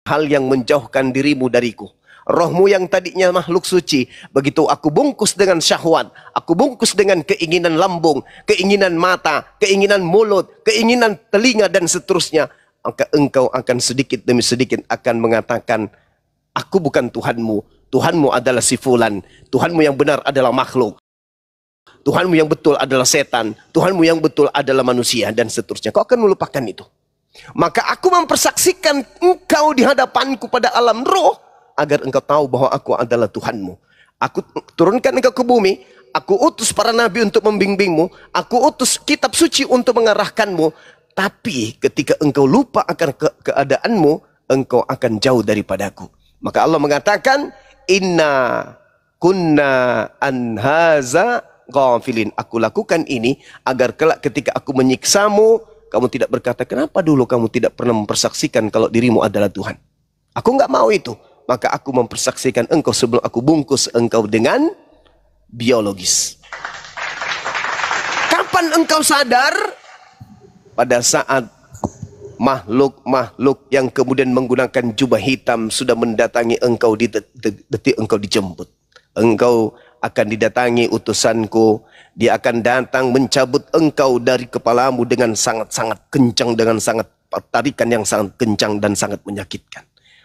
hal yang menjauhkan dirimu dariku. Rohmu yang tadinya makhluk suci, begitu aku bungkus dengan syahwat, aku bungkus dengan keinginan lambung, keinginan mata, keinginan mulut, keinginan telinga dan seterusnya, maka engkau akan sedikit demi sedikit akan mengatakan, aku bukan Tuhanmu, Tuhanmu adalah si fulan, Tuhanmu yang benar adalah makhluk, Tuhanmu yang betul adalah setan, Tuhanmu yang betul adalah manusia, dan seterusnya. Kau akan melupakan itu. Maka aku mempersaksikan engkau di hadapanku pada alam roh, agar engkau tahu bahwa aku adalah Tuhanmu. Aku turunkan engkau ke bumi, aku utus para nabi untuk membimbingmu, aku utus kitab suci untuk mengarahkanmu. Tapi ketika engkau lupa akan keadaanmu, engkau akan jauh daripadaku. Maka Allah mengatakan, inna kunna an haza ghafilin. Aku lakukan ini agar kelak ketika aku menyiksamu, kamu tidak berkata, kenapa dulu kamu tidak pernah mempersaksikan kalau dirimu adalah Tuhan? Aku nggak mau itu. Maka aku mempersaksikan engkau sebelum aku bungkus engkau dengan biologis. Kapan engkau sadar? Pada saat makhluk-makhluk yang kemudian menggunakan jubah hitam sudah mendatangi engkau di detik engkau dijemput. Engkau akan didatangi utusanku. Dia akan datang mencabut engkau dari kepalamu dengan sangat-sangat kencang, dengan sangat tarikan yang sangat kencang dan sangat menyakitkan.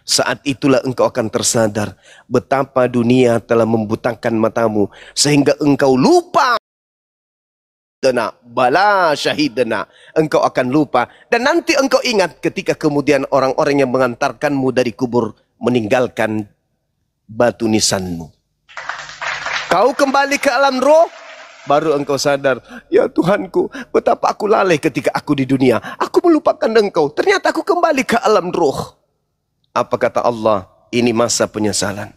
Saat itulah engkau akan tersadar betapa dunia telah membutakan matamu sehingga engkau lupa. Bala syahidana, engkau akan lupa, dan nanti engkau ingat ketika kemudian orang-orang yang mengantarkanmu dari kubur meninggalkan batu nisanmu. Kau kembali ke alam roh, baru engkau sadar, ya Tuhanku, betapa aku lalai ketika aku di dunia. Aku melupakan engkau, ternyata aku kembali ke alam roh. Apa kata Allah? Ini masa penyesalan.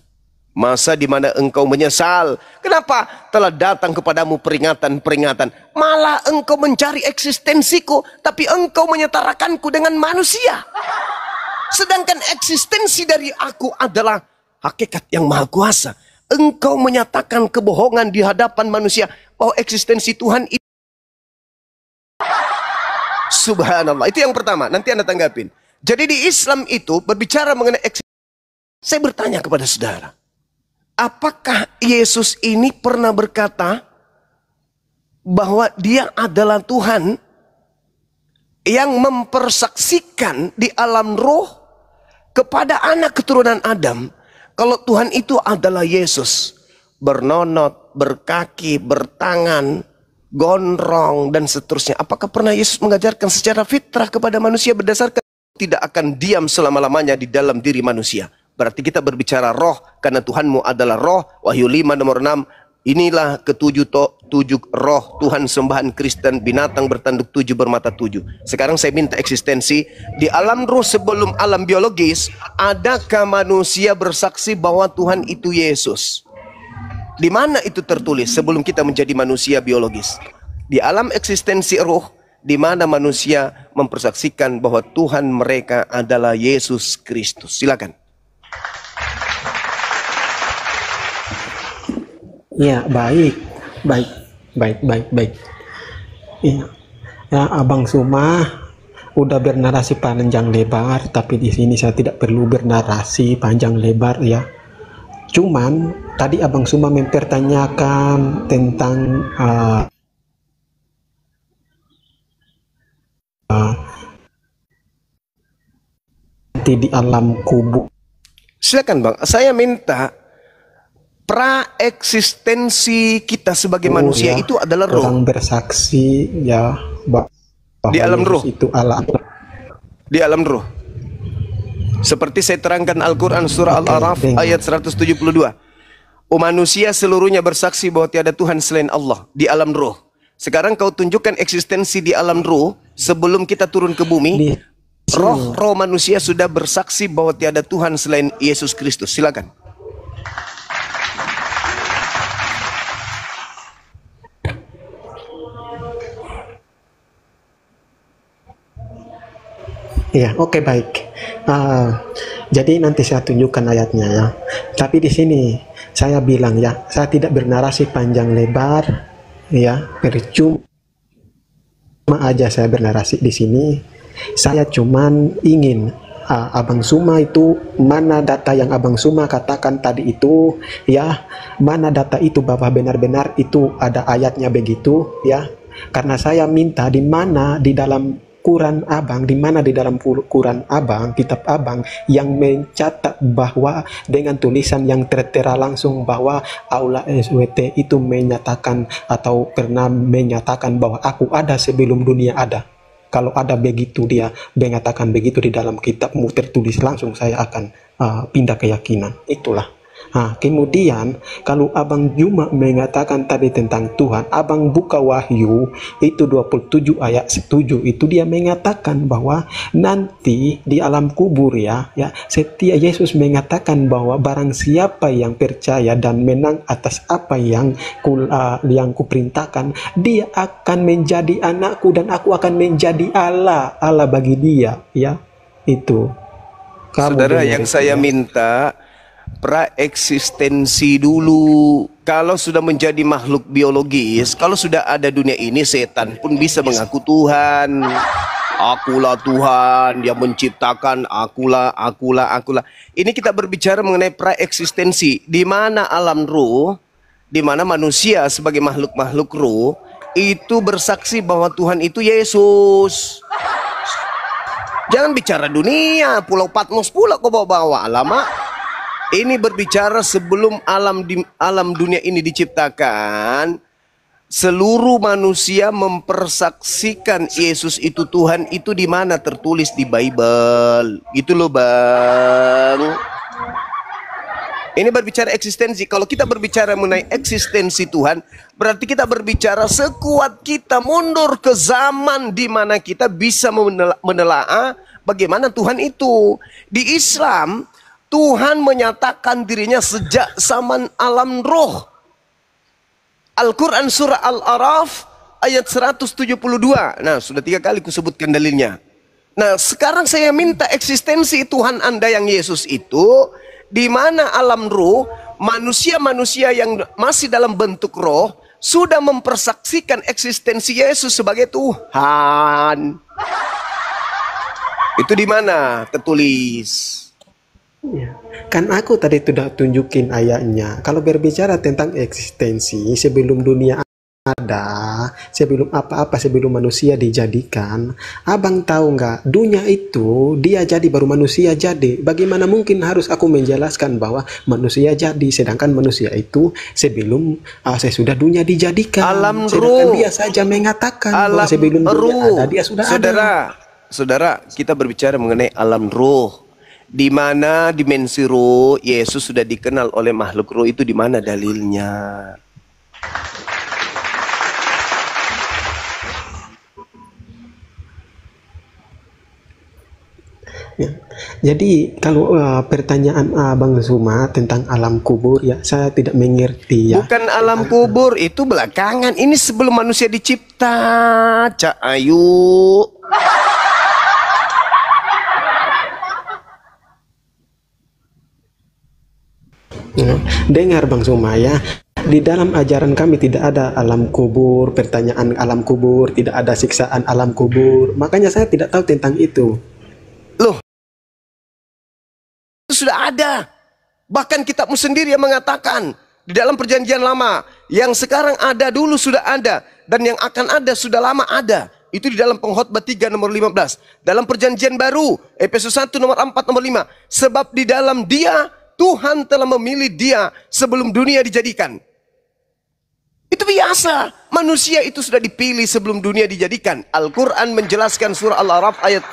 Masa di mana engkau menyesal. Kenapa? Telah datang kepadamu peringatan-peringatan. Malah engkau mencari eksistensiku, tapi engkau menyetarakanku dengan manusia. Sedangkan eksistensi dari aku adalah hakikat yang maha kuasa. Engkau menyatakan kebohongan di hadapan manusia bahwa eksistensi Tuhan itu. Subhanallah. Itu yang pertama. Nanti Anda tanggapin. Jadi di Islam itu berbicara mengenai eksistensi. Saya bertanya kepada saudara, apakah Yesus ini pernah berkata bahwa dia adalah Tuhan yang mempersaksikan di alam roh kepada anak keturunan Adam kalau Tuhan itu adalah Yesus, bernonot, berkaki, bertangan, gondrong dan seterusnya? Apakah pernah Yesus mengajarkan secara fitrah kepada manusia berdasarkan tidak akan diam selama-lamanya di dalam diri manusia? Berarti kita berbicara roh, karena Tuhanmu adalah roh. Wahyu 5 nomor 6. Inilah ketujuh roh Tuhan sembahan Kristen, binatang bertanduk 7 bermata 7. Sekarang saya minta eksistensi di alam roh sebelum alam biologis. Adakah manusia bersaksi bahwa Tuhan itu Yesus? Di mana itu tertulis sebelum kita menjadi manusia biologis? Di alam eksistensi roh, di mana manusia mempersaksikan bahwa Tuhan mereka adalah Yesus Kristus. Silakan. Ya, baik. Ya, ya, Abang Suma udah bernarasi panjang lebar, tapi di sini saya tidak perlu bernarasi panjang lebar ya. Cuman tadi Abang Suma mempertanyakan tentang di alam kubur. Silakan Bang, saya minta praeksistensi kita sebagai manusia ya, itu adalah roh. Orang bersaksi ya bahwa di alam roh. Itu alam. Di alam roh. Seperti saya terangkan Al-Quran surah Al-Araf ayat 172. Manusia seluruhnya bersaksi bahwa tiada Tuhan selain Allah di alam roh. Sekarang kau tunjukkan eksistensi di alam roh sebelum kita turun ke bumi. Roh manusia sudah bersaksi bahwa tiada Tuhan selain Yesus Kristus. Silakan. Ya, oke, baik. Jadi nanti saya tunjukkan ayatnya ya. Tapi di sini saya bilang ya, saya tidak bernarasi panjang lebar ya, percuma aja saya bernarasi di sini. Saya cuman ingin Abang Suma itu, mana data yang Abang Suma katakan tadi itu, ya, mana data itu bahwa benar-benar itu ada ayatnya begitu, ya. Karena saya minta di mana di dalam Quran Abang, di mana di dalam Quran Abang, kitab Abang yang mencatat bahwa dengan tulisan yang tertera langsung bahwa Aula SWT itu menyatakan atau pernah menyatakan bahwa aku ada sebelum dunia ada. Kalau ada begitu dia mengatakan begitu di dalam kitabmu tertulis langsung, saya akan pindah keyakinan. Itulah. Kemudian kalau Abang Juma mengatakan tadi tentang Tuhan, Abang buka Wahyu itu 27 ayat 7, itu dia mengatakan bahwa nanti di alam kubur ya setiap Yesus mengatakan bahwa barang siapa yang percaya dan menang atas apa yang kuperintahkan, dia akan menjadi anakku dan aku akan menjadi Allah bagi dia, ya. Itu. Saudara, yang saya minta praeksistensi dulu. Kalau sudah menjadi makhluk biologis, kalau sudah ada dunia ini, setan pun bisa mengaku Tuhan. Akulah Tuhan yang menciptakan, akulah. Ini kita berbicara mengenai praeksistensi, di mana alam ruh, di mana manusia sebagai makhluk-makhluk ruh itu bersaksi bahwa Tuhan itu Yesus. Jangan bicara dunia, Pulau Patmos pula kau bawa-bawa, alamak. Ini berbicara sebelum alam dunia ini diciptakan, seluruh manusia mempersaksikan Yesus itu Tuhan. Itu di mana tertulis di Bible. Gitu loh, Bang. Ini berbicara eksistensi. Kalau kita berbicara mengenai eksistensi Tuhan, berarti kita berbicara sekuat kita mundur ke zaman di mana kita bisa menelaah bagaimana Tuhan itu. Di Islam, Tuhan menyatakan dirinya sejak zaman alam roh. Al-Quran surah Al-Araf ayat 172. Nah, sudah 3 kali kusebutkan dalilnya. Nah, sekarang saya minta eksistensi Tuhan Anda yang Yesus itu, di mana alam roh, manusia-manusia yang masih dalam bentuk roh, sudah mempersaksikan eksistensi Yesus sebagai Tuhan. Itu di mana tertulis? Ya, kan aku tadi sudah tunjukin ayatnya. Kalau berbicara tentang eksistensi sebelum dunia ada, sebelum apa-apa, sebelum manusia dijadikan, Abang tahu nggak? Dunia itu dia jadi baru manusia jadi. Bagaimana mungkin harus aku menjelaskan bahwa manusia jadi, sedangkan manusia itu sebelum sesudah dunia dijadikan. Alam sedangkan ruh. dia saja mengatakan Alam bahwa sebelum dunia ada, dia sudah ada. Saudara, kita berbicara mengenai alam ruh. Di mana dimensi roh Yesus sudah dikenal oleh makhluk roh itu, di mana dalilnya? Ya. Jadi kalau pertanyaan Abang Zuma tentang alam kubur, ya saya tidak mengerti ya. Bukan alam kubur, itu belakangan. Ini sebelum manusia dicipta, Cak Ayu. Ya. Dengar Bang Zuma ya. Di dalam ajaran kami tidak ada alam kubur, pertanyaan alam kubur, tidak ada siksaan alam kubur. Makanya saya tidak tahu tentang itu. Loh, itu sudah ada. Bahkan kitabmu sendiri yang mengatakan di dalam perjanjian lama, yang sekarang ada dulu sudah ada, dan yang akan ada sudah lama ada. Itu di dalam Pengkhotbah 3 nomor 15. Dalam perjanjian baru, Efesus 1 nomor 4 nomor 5. Sebab di dalam dia, Tuhan telah memilih dia sebelum dunia dijadikan. Itu biasa. Manusia itu sudah dipilih sebelum dunia dijadikan. Al-Quran menjelaskan surah Al-Araf ayat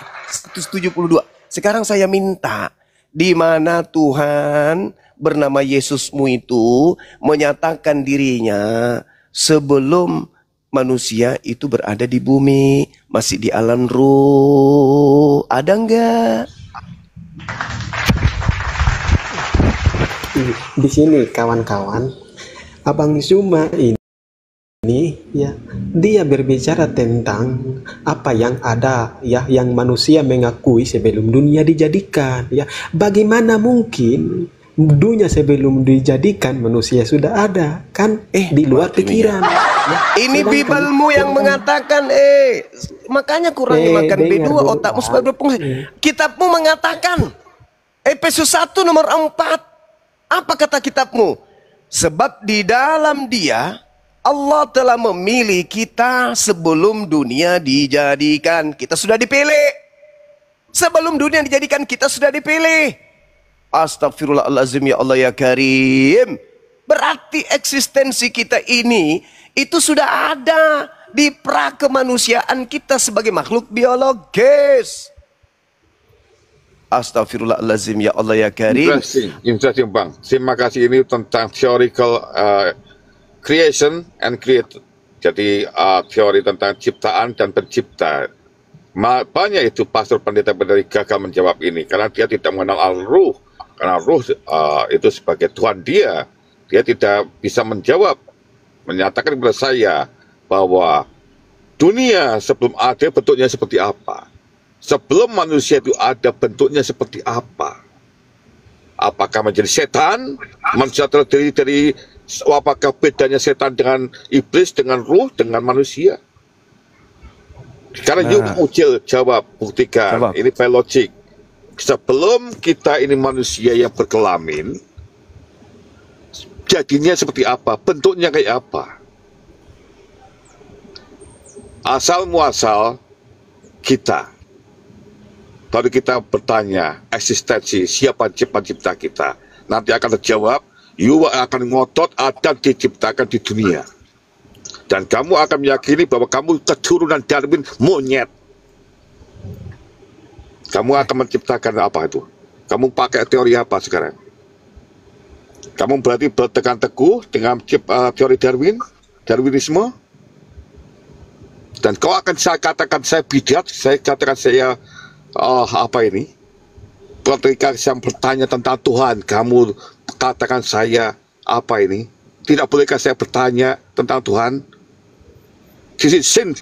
172. Sekarang saya minta, di mana Tuhan bernama Yesusmu itu menyatakan dirinya sebelum manusia itu berada di bumi, masih di alam ruh. Ada enggak? Di sini kawan-kawan, Abang Zuma ini ya, dia berbicara tentang apa yang ada ya, yang manusia mengakui sebelum dunia dijadikan ya. Bagaimana mungkin dunia sebelum dijadikan manusia sudah ada kan? Di luar pikiran. Ini Sedangkan- Bibalmu yang mengatakan, makanya kurangi makan dengar B2 dulu, otakmu Bang. supaya berfungsi. Kitabmu mengatakan, Efesus 1 nomor 4. Apa kata kitabmu? Sebab di dalam Dia Allah telah memilih kita sebelum dunia dijadikan. Kita sudah dipilih. Sebelum dunia dijadikan kita sudah dipilih. Astagfirullahaladzim, ya Allah ya Karim. Berarti eksistensi kita ini itu sudah ada di prakemanusiaan kita sebagai makhluk biologis. Astagfirullahaladzim, ya Allah ya Karim. Interesting Bang. Terima kasih ini tentang theoretical creation and create. Jadi teori tentang ciptaan dan pencipta. Banyak itu pastor pendeta gagal menjawab ini karena dia tidak mengenal al-ruh. Karena ruh itu sebagai Tuhan dia tidak bisa menjawab, menyatakan kepada saya bahwa dunia sebelum ada bentuknya seperti apa. Sebelum manusia itu ada bentuknya seperti apa. Apakah menjadi setan? Manusia terdiri dari, apakah bedanya setan dengan iblis, dengan ruh, dengan manusia? Sekarang yuk Ucil jawab, buktikan. Ini by logic. Sebelum kita ini manusia yang berkelamin, jadinya seperti apa? Bentuknya kayak apa? Asal muasal kita. Baru kita bertanya, eksistensi, siapa pencipta kita? Nanti akan terjawab, you akan ngotot Adam diciptakan di dunia. Dan kamu akan meyakini bahwa kamu keturunan Darwin monyet. Kamu akan menciptakan apa itu? Kamu pakai teori apa sekarang? Kamu berarti bertekan teguh dengan teori Darwinisme? Dan kau akan saya katakan saya bidat, saya katakan saya apa ini? Ketika saya bertanya tentang Tuhan, kamu katakan saya apa ini? Tidak bolehkah saya bertanya tentang Tuhan? Sin,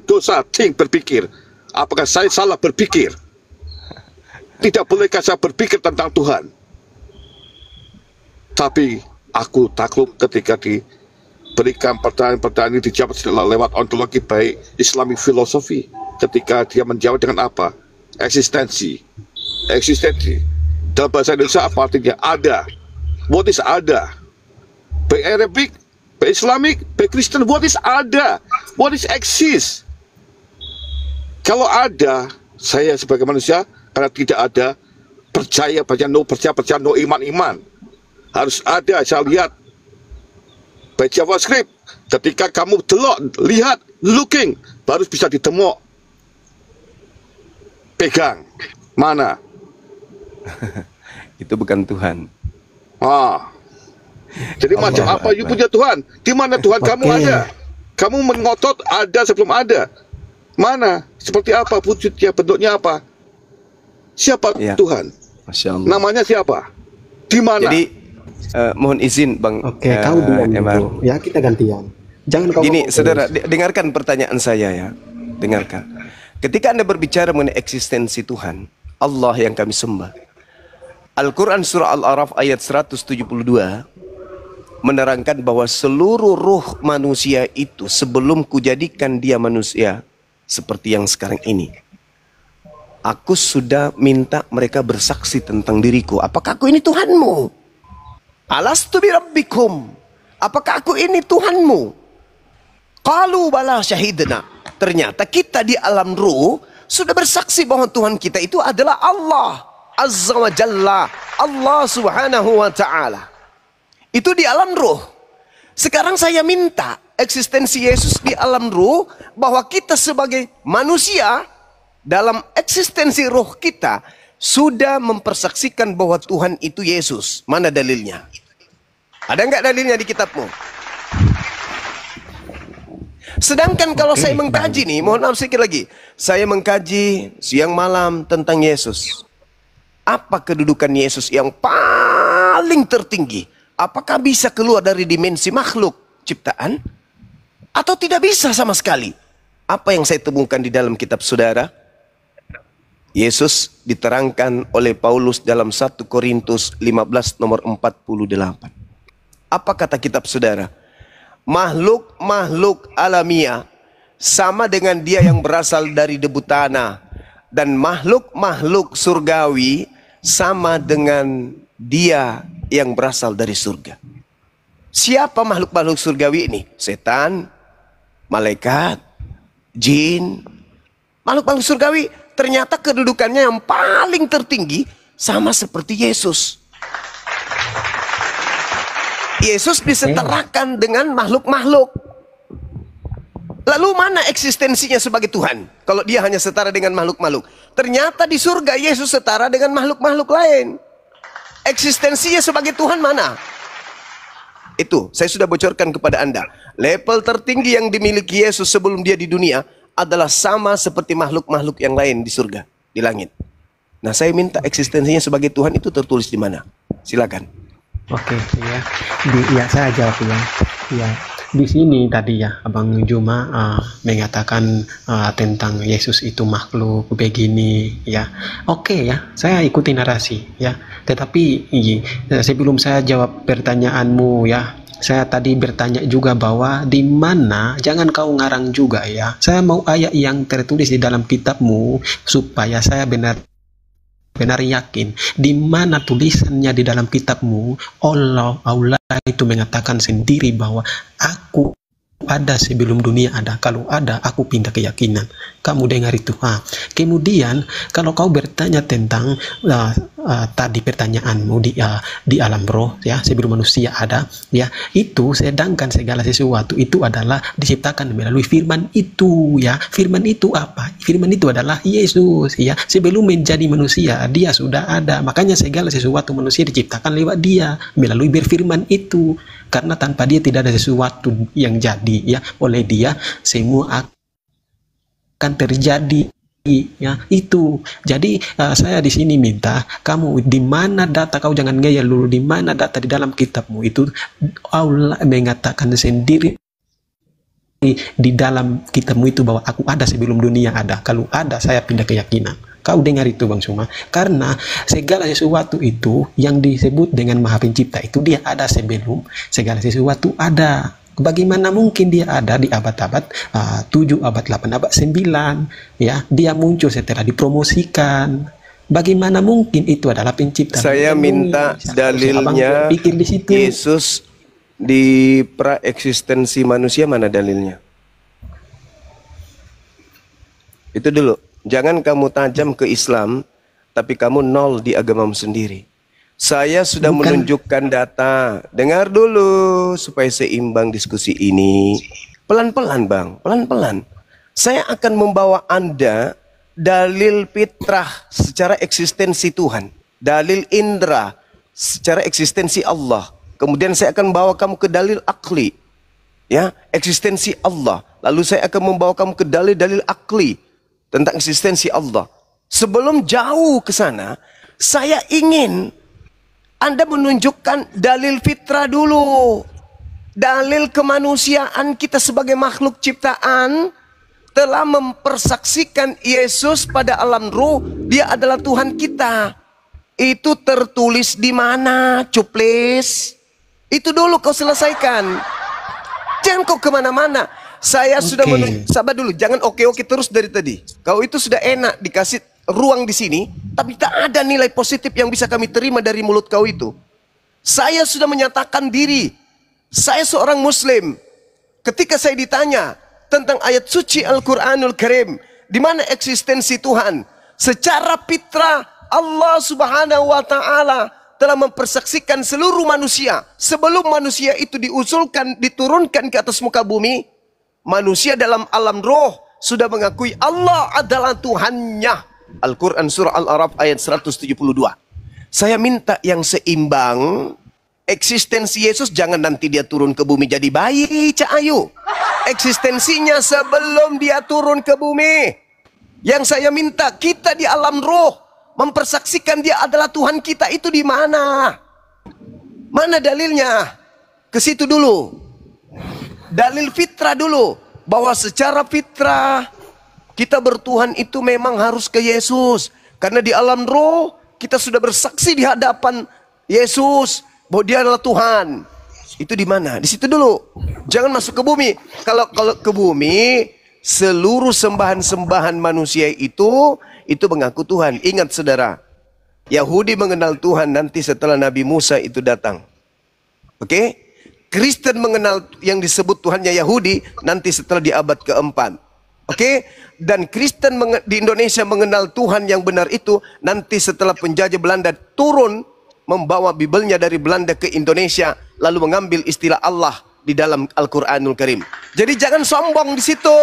dosa, berpikir. Apakah saya salah berpikir? Tidak bolehkah saya berpikir tentang Tuhan? Tapi aku takluk ketika diberikan pertanyaan-pertanyaan ini dijawab lewat ontologi baik Islamic filosofi. Ketika dia menjawab dengan apa? Eksistensi. Dalam bahasa Indonesia apa artinya? Ada. What is ada? Baik Arabic, baik Islamic, baik Kristen, what is ada? What is exist? Kalau ada, saya sebagai manusia, karena tidak ada, percaya, percaya, no, iman. Harus ada, saya lihat. Baik JavaScript, ketika kamu lihat, looking, baru bisa ditemuk. Pegang. Mana? Itu bukan Tuhan. Jadi macam apa you punya Tuhan? Di mana Tuhan kamu ada? Kamu mengotot ada sebelum ada. Mana? Seperti apa wujudnya? Bentuknya apa? Siapa Tuhan? Masya Allah. Namanya siapa? Di mana? Jadi mohon izin Bang. Kau duluan dulu. Ya, kita gantian. Jangan kau. Gini, saudara, dengarkan pertanyaan saya ya. Dengarkan. Ketika Anda berbicara mengenai eksistensi Tuhan, Allah yang kami sembah. Al-Quran surah Al-A'raf ayat 172 menerangkan bahwa seluruh ruh manusia itu sebelum kujadikan dia manusia seperti yang sekarang ini, aku sudah minta mereka bersaksi tentang diriku. Apakah aku ini Tuhanmu? Alastu bi rabbikum? Apakah aku ini Tuhanmu? Qalu bala syahidna. Ternyata kita di alam ruh sudah bersaksi bahwa Tuhan kita itu adalah Allah Azza wa Jalla, Allah Subhanahu wa Ta'ala. Itu di alam ruh. Sekarang saya minta eksistensi Yesus di alam ruh, bahwa kita sebagai manusia dalam eksistensi ruh kita sudah mempersaksikan bahwa Tuhan itu Yesus. Mana dalilnya? Ada nggak dalilnya di kitabmu? Sedangkan kalau saya mengkaji nih, mohon maaf sedikit lagi. Saya mengkaji siang malam tentang Yesus. Apa kedudukan Yesus yang paling tertinggi? Apakah bisa keluar dari dimensi makhluk ciptaan? Atau tidak bisa sama sekali? Apa yang saya temukan di dalam kitab saudara? Yesus diterangkan oleh Paulus dalam 1 Korintus 15 nomor 48. Apa kata kitab saudara? makhluk-makhluk alamiah sama dengan dia yang berasal dari debu tanah, dan makhluk-makhluk surgawi sama dengan dia yang berasal dari surga. Siapa makhluk-makhluk surgawi ini? Setan, malaikat, jin. Makhluk-makhluk surgawi ternyata kedudukannya yang paling tertinggi sama seperti Yesus. Yesus disetarakan dengan makhluk-makhluk. Lalu mana eksistensinya sebagai Tuhan? Kalau dia hanya setara dengan makhluk-makhluk. Ternyata di surga Yesus setara dengan makhluk-makhluk lain. Eksistensinya sebagai Tuhan mana? Itu, saya sudah bocorkan kepada Anda. Level tertinggi yang dimiliki Yesus sebelum dia di dunia adalah sama seperti makhluk-makhluk yang lain di surga, di langit. Nah, saya minta eksistensinya sebagai Tuhan itu tertulis di mana? Silakan. Oke, ya. Ya saya jawab ya. Ya, di sini tadi ya Abang Juma mengatakan tentang Yesus itu makhluk begini ya. Oke ya, saya ikuti narasi ya. Tetapi sebelum saya jawab pertanyaanmu ya, saya tadi bertanya juga bahwa di mana, jangan kau ngarang juga ya. Saya mau ayat yang tertulis di dalam kitabmu supaya saya benar yakin di mana tulisannya di dalam kitabmu. Allah itu mengatakan sendiri bahwa aku ada sebelum dunia ada. Kalau ada, aku pindah keyakinan. Kamu dengar itu. Kemudian kalau kau bertanya tentang tadi pertanyaanmu di alam roh ya, sebelum manusia ada ya, itu sedangkan segala sesuatu itu adalah diciptakan melalui firman itu ya. Firman itu apa? Firman itu adalah Yesus ya. Sebelum menjadi manusia dia sudah ada. Makanya segala sesuatu manusia diciptakan lewat dia, melalui berfirman itu. Karena tanpa dia tidak ada sesuatu yang jadi ya. Oleh dia semua akan terjadi ya. Itu jadi saya di sini minta kamu, di mana data, kau jangan ngeyel dulu, di mana data di dalam kitabmu itu Allah mengatakan sendiri di dalam kitabmu itu bahwa aku ada sebelum dunia ada. Kalau ada, saya pindah keyakinan. Kau dengar itu Bang Suma? Karena segala sesuatu itu yang disebut dengan Maha Pencipta itu dia ada sebelum segala sesuatu ada. Bagaimana mungkin dia ada di abad-abad 7, abad 8, abad 9 ya? Dia muncul setelah dipromosikan. Bagaimana mungkin itu adalah pencipta? Saya minta dalilnya pikir di situ. Yesus di praeksistensi manusia, mana dalilnya? Itu dulu. Jangan kamu tajam ke Islam, tapi kamu nol di agamamu sendiri. Saya sudah menunjukkan data. Dengar dulu supaya seimbang diskusi ini. Pelan-pelan Bang, pelan-pelan. Saya akan membawa Anda dalil fitrah secara eksistensi Tuhan. Dalil indra secara eksistensi Allah. Kemudian saya akan bawa kamu ke dalil akli. Ya, eksistensi Allah. Lalu saya akan membawa kamu ke dalil-dalil akli tentang eksistensi Allah. Sebelum jauh ke sana, saya ingin Anda menunjukkan dalil fitrah dulu. Dalil kemanusiaan kita sebagai makhluk ciptaan telah mempersaksikan Yesus pada alam ruh, dia adalah Tuhan kita. Itu tertulis di mana, cuplis? Itu dulu kau selesaikan. Jangan kau kemana-mana. Saya sudah sabar dulu, jangan oke-oke terus dari tadi. Kau itu sudah enak dikasih ruang di sini, tapi tak ada nilai positif yang bisa kami terima dari mulut kau itu. Saya sudah menyatakan diri, saya seorang Muslim. Ketika saya ditanya tentang ayat suci Al-Quranul Karim, di mana eksistensi Tuhan, secara fitrah Allah Subhanahu wa Ta'ala telah mempersaksikan seluruh manusia sebelum manusia itu diusulkan, diturunkan ke atas muka bumi. Manusia dalam alam roh sudah mengakui Allah adalah Tuhannya. Al-Quran surah Al-Araf ayat 172. Saya minta yang seimbang. Eksistensi Yesus jangan nanti dia turun ke bumi jadi bayi, Cak Ayu. Eksistensinya sebelum dia turun ke bumi. Yang saya minta kita di alam roh mempersaksikan dia adalah Tuhan kita, itu di mana? Mana dalilnya? Ke situ dulu. Dalil fitrah dulu, bahwa secara fitrah kita bertuhan itu memang harus ke Yesus. Karena di alam roh kita sudah bersaksi di hadapan Yesus bahwa dia adalah Tuhan. Itu di mana? Di situ dulu. Jangan masuk ke bumi. Kalau ke bumi, seluruh sembahan-sembahan manusia itu mengaku Tuhan. Ingat saudara, Yahudi mengenal Tuhan nanti setelah Nabi Musa itu datang. Oke? Kristen mengenal yang disebut Tuhannya Yahudi nanti setelah di abad keempat. Oke? Dan Kristen di Indonesia mengenal Tuhan yang benar itu nanti setelah penjajah Belanda turun membawa Bibelnya dari Belanda ke Indonesia, lalu mengambil istilah Allah di dalam Al-Quranul Karim. Jadi jangan sombong di situ.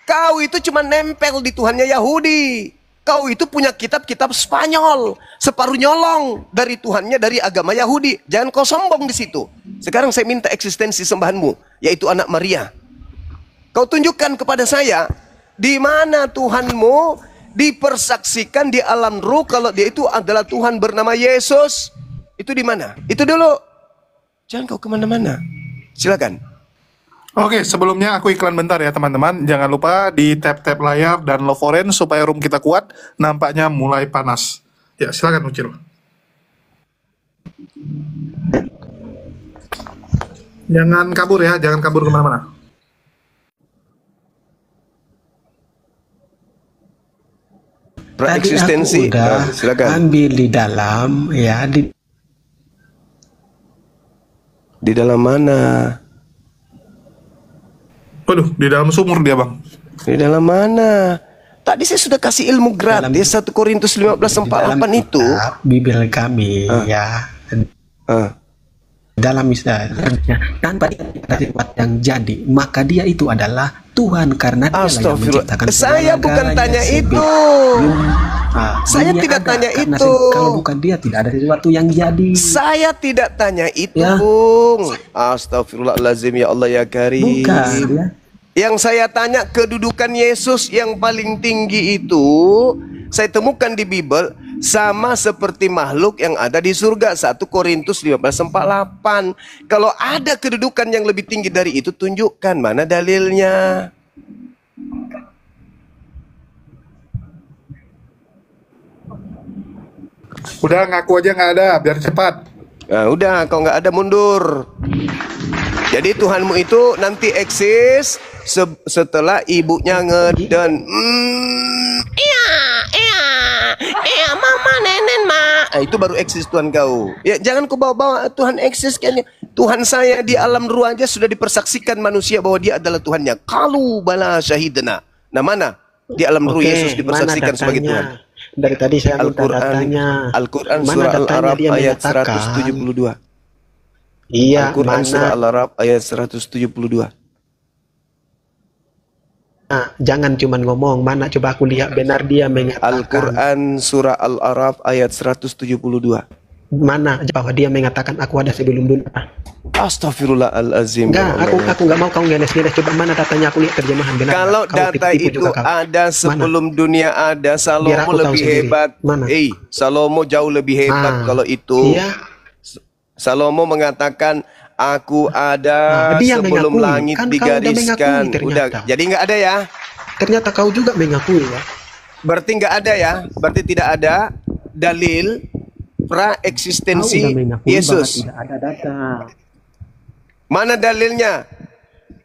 Kau itu cuma nempel di Tuhannya Yahudi. Kau itu punya kitab-kitab Spanyol, separuh nyolong dari Tuhannya dari agama Yahudi. Jangan kau sombong di situ. Sekarang saya minta eksistensi sembahanmu, yaitu anak Maria. Kau tunjukkan kepada saya di mana Tuhanmu dipersaksikan di alam ruh kalau dia itu adalah Tuhan bernama Yesus. Itu di mana? Itu dulu. Jangan kau kemana-mana. Silakan. Oke, sebelumnya aku iklan bentar ya teman-teman. Jangan lupa di tap-tap layar dan love orange supaya room kita kuat. Nampaknya mulai panas. Ya, silakan Ucil. Jangan kabur ya, jangan kabur kemana-mana. Tadi Eksistensi. aku udah Silakan. ambil di dalam ya Di dalam mana? Waduh, di dalam sumur dia bang. Di dalam mana? Tadi saya sudah kasih ilmu gratis 1 Korintus 15:48 itu. kitab Bibel kami ya dalam misalnya tanpa dia ada sesuatu yang jadi, maka dia itu adalah Tuhan karena dia yang Astagfirullah. menciptakan Saya bukan tanya itu. Saya dunia tidak ada tanya karena itu. kalau bukan dia tidak ada sesuatu yang jadi. Saya tidak tanya itu, Ya. Bung. Astagfirullahaladzim, ya Allah ya Karim. Bukan ya. Yang saya tanya kedudukan Yesus yang paling tinggi itu saya temukan di Bible sama seperti makhluk yang ada di surga. 1 Korintus 15:48. Kalau ada kedudukan yang lebih tinggi dari itu, tunjukkan mana dalilnya. Udah ngaku aja nggak ada, biar cepat. Nah, udah, kalau nggak ada mundur. Jadi Tuhanmu itu nanti eksis setelah ibunya ngeden. Iya, mama, nenek, ma. Nah, itu baru eksis Tuhan kau. Ya, jangan kau bawa-bawa Tuhan eksis kayaknya. Tuhan saya di alam ruh aja sudah dipersaksikan manusia bahwa dia adalah Tuhannya. Kalau bala syahidna. Nah, mana? Di alam ruh Yesus dipersaksikan sebagai Tuhan. Dari tadi saya minta datanya. Al-Quran Mana surah datanya Al-Araf dia ayat menyatakan? 172. Iya, Al-Quran surah mana? Al-Araf ayat 172. Nah, jangan cuma ngomong, mana coba aku lihat benar dia mengatakan. Al-Quran surah Al-Araf ayat 172. Mana bahwa dia mengatakan aku ada sebelum dunia. Astaghfirullahalazim. Enggak, aku enggak mau kau ngeles-ngeles. Coba mana datanya, aku lihat terjemahan benar. Kalau Kau data tipu-tipu itu juga kau. ada sebelum dunia ada, Biar Salomo aku tahu lebih sendiri. hebat. Mana? Salomo jauh lebih hebat kalau itu. Iya. Salomo mengatakan aku ada Dia sebelum mengakui. langit Kan kau udah digariskan. mengakui Udah, ternyata. jadi nggak ada ya? Ternyata kau juga mengakui ya. Berarti nggak ada ya? Berarti tidak ada dalil Kau pra-eksistensi udah mengakui bahwa Yesus. tidak ada data. Mana dalilnya?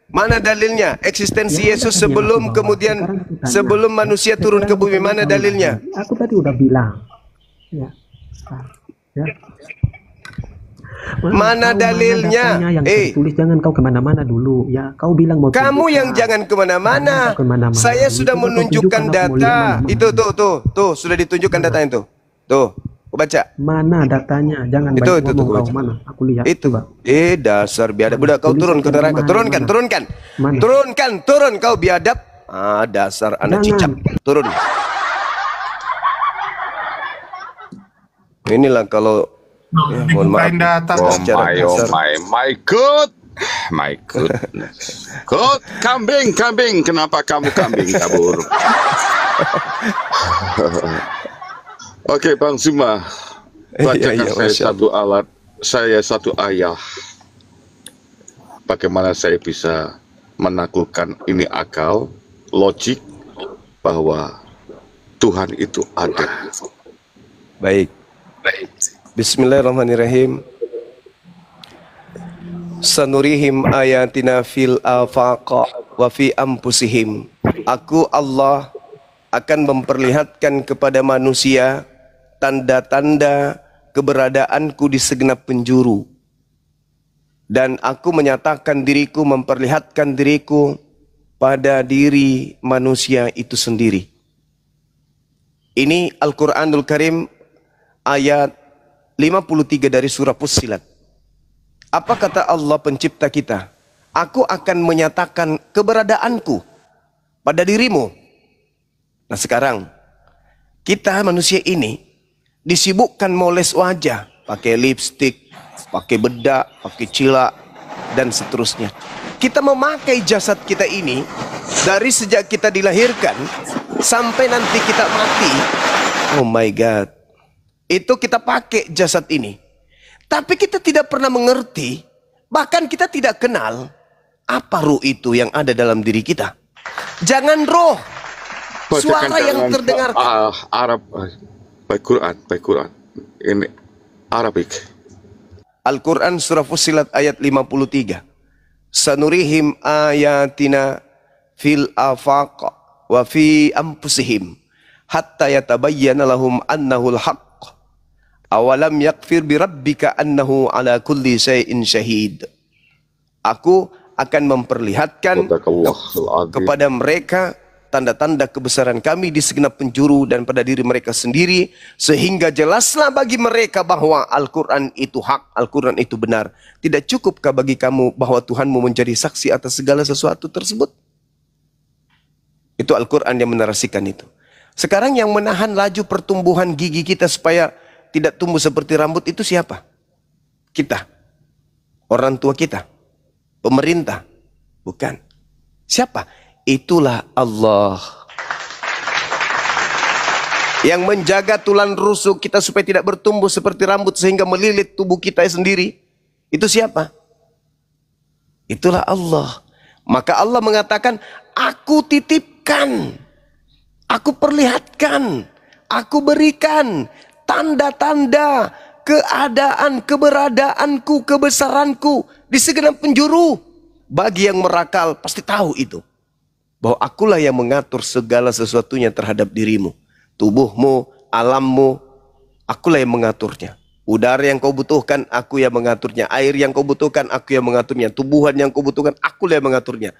Mana dalilnya? Eksistensi Ya, Yesus udah, sebelum aku bawa. kemudian Sekarang aku tanya. sebelum manusia turun ke bumi, mana dalilnya? Aku tadi udah bilang. Ya. Ya. Mana kau dalilnya? datanya yang tertulis, jangan kau kemana-mana dulu. Ya, kau bilang mau Kamu tunjukkan. yang jangan kemana-mana. Jangan kau kemana-mana. Saya sudah Itu kau menunjukkan tunjukkan, aku mau lihat data. mana-mana. Itu tuh, sudah ditunjukkan data itu. Tuh, aku baca. Mana datanya? Jangan Itu, banyak itu, ngomong tuh, kau baca. mana. Aku lihat. Itu, Coba. dasar biadab. Udah kau Tulis turun ke aja neraka. mana, Turunkan, mana. turunkan. Mana? Turun kau biadab. Dasar anak Jangan. cicak. Turun. Inilah kalau ya, mohon maaf. Bukain data. Secara kasar. My good. My goodness. Good. Kambing. Kenapa kamu kambing kabur? Oke, Bang Zuma. Bacakan Iya, saya Masya satu alat. Saya satu ayat. Bagaimana saya bisa menaklukkan ini akal, logik, bahwa Tuhan itu ada. Baik. Bismillahirrahmanirrahim. Sanurihim ayatina fil afaqa wa fi anfusihim. Aku Allah akan memperlihatkan kepada manusia tanda-tanda keberadaanku di segenap penjuru. Dan aku menyatakan diriku, memperlihatkan diriku pada diri manusia itu sendiri. Ini Al-Quranul Karim ayat 53 dari surah Fussilat. Apa kata Allah pencipta kita? Aku akan menyatakan keberadaanku pada dirimu. Nah sekarang, kita manusia ini disibukkan moles wajah. Pakai lipstik, pakai bedak, pakai cilak, dan seterusnya. Kita memakai jasad kita ini dari sejak kita dilahirkan sampai nanti kita mati. Oh my God. Itu kita pakai jasad ini. Tapi kita tidak pernah mengerti, bahkan kita tidak kenal apa ruh itu yang ada dalam diri kita. Jangan roh, suara yang terdengar. Arab, baik Quran. Ini Arabic. Al-Quran surah Fussilat ayat 53. Sanurihim ayatina fil afaq wa fi anfusihim hatta yatabayyana lahum annahul haqq. Awalam yakfir bi rabbika annahu ala kulli syai'in syahid. Aku akan memperlihatkan kepada mereka tanda-tanda kebesaran kami di segenap penjuru dan pada diri mereka sendiri, sehingga jelaslah bagi mereka bahwa Al-Quran itu hak, Al-Quran itu benar. Tidak cukupkah bagi kamu bahwa Tuhanmu menjadi saksi atas segala sesuatu tersebut? Itu Al-Quran yang menarasikan itu. Sekarang yang menahan laju pertumbuhan gigi kita supaya tidak tumbuh seperti rambut itu siapa? Kita. Orang tua kita. Pemerintah. Bukan. Siapa? Itulah Allah. Yang menjaga tulang rusuk kita supaya tidak bertumbuh seperti rambut sehingga melilit tubuh kita sendiri. Itu siapa? Itulah Allah. Maka Allah mengatakan, aku titipkan, aku perlihatkan, aku berikan tanda-tanda keadaan, keberadaanku, kebesaranku di segenap penjuru. Bagi yang merakal pasti tahu itu. Bahwa akulah yang mengatur segala sesuatunya terhadap dirimu. Tubuhmu, alammu, akulah yang mengaturnya. Udara yang kau butuhkan, aku yang mengaturnya. Air yang kau butuhkan, aku yang mengaturnya. Tubuhan yang kau butuhkan, akulah yang mengaturnya.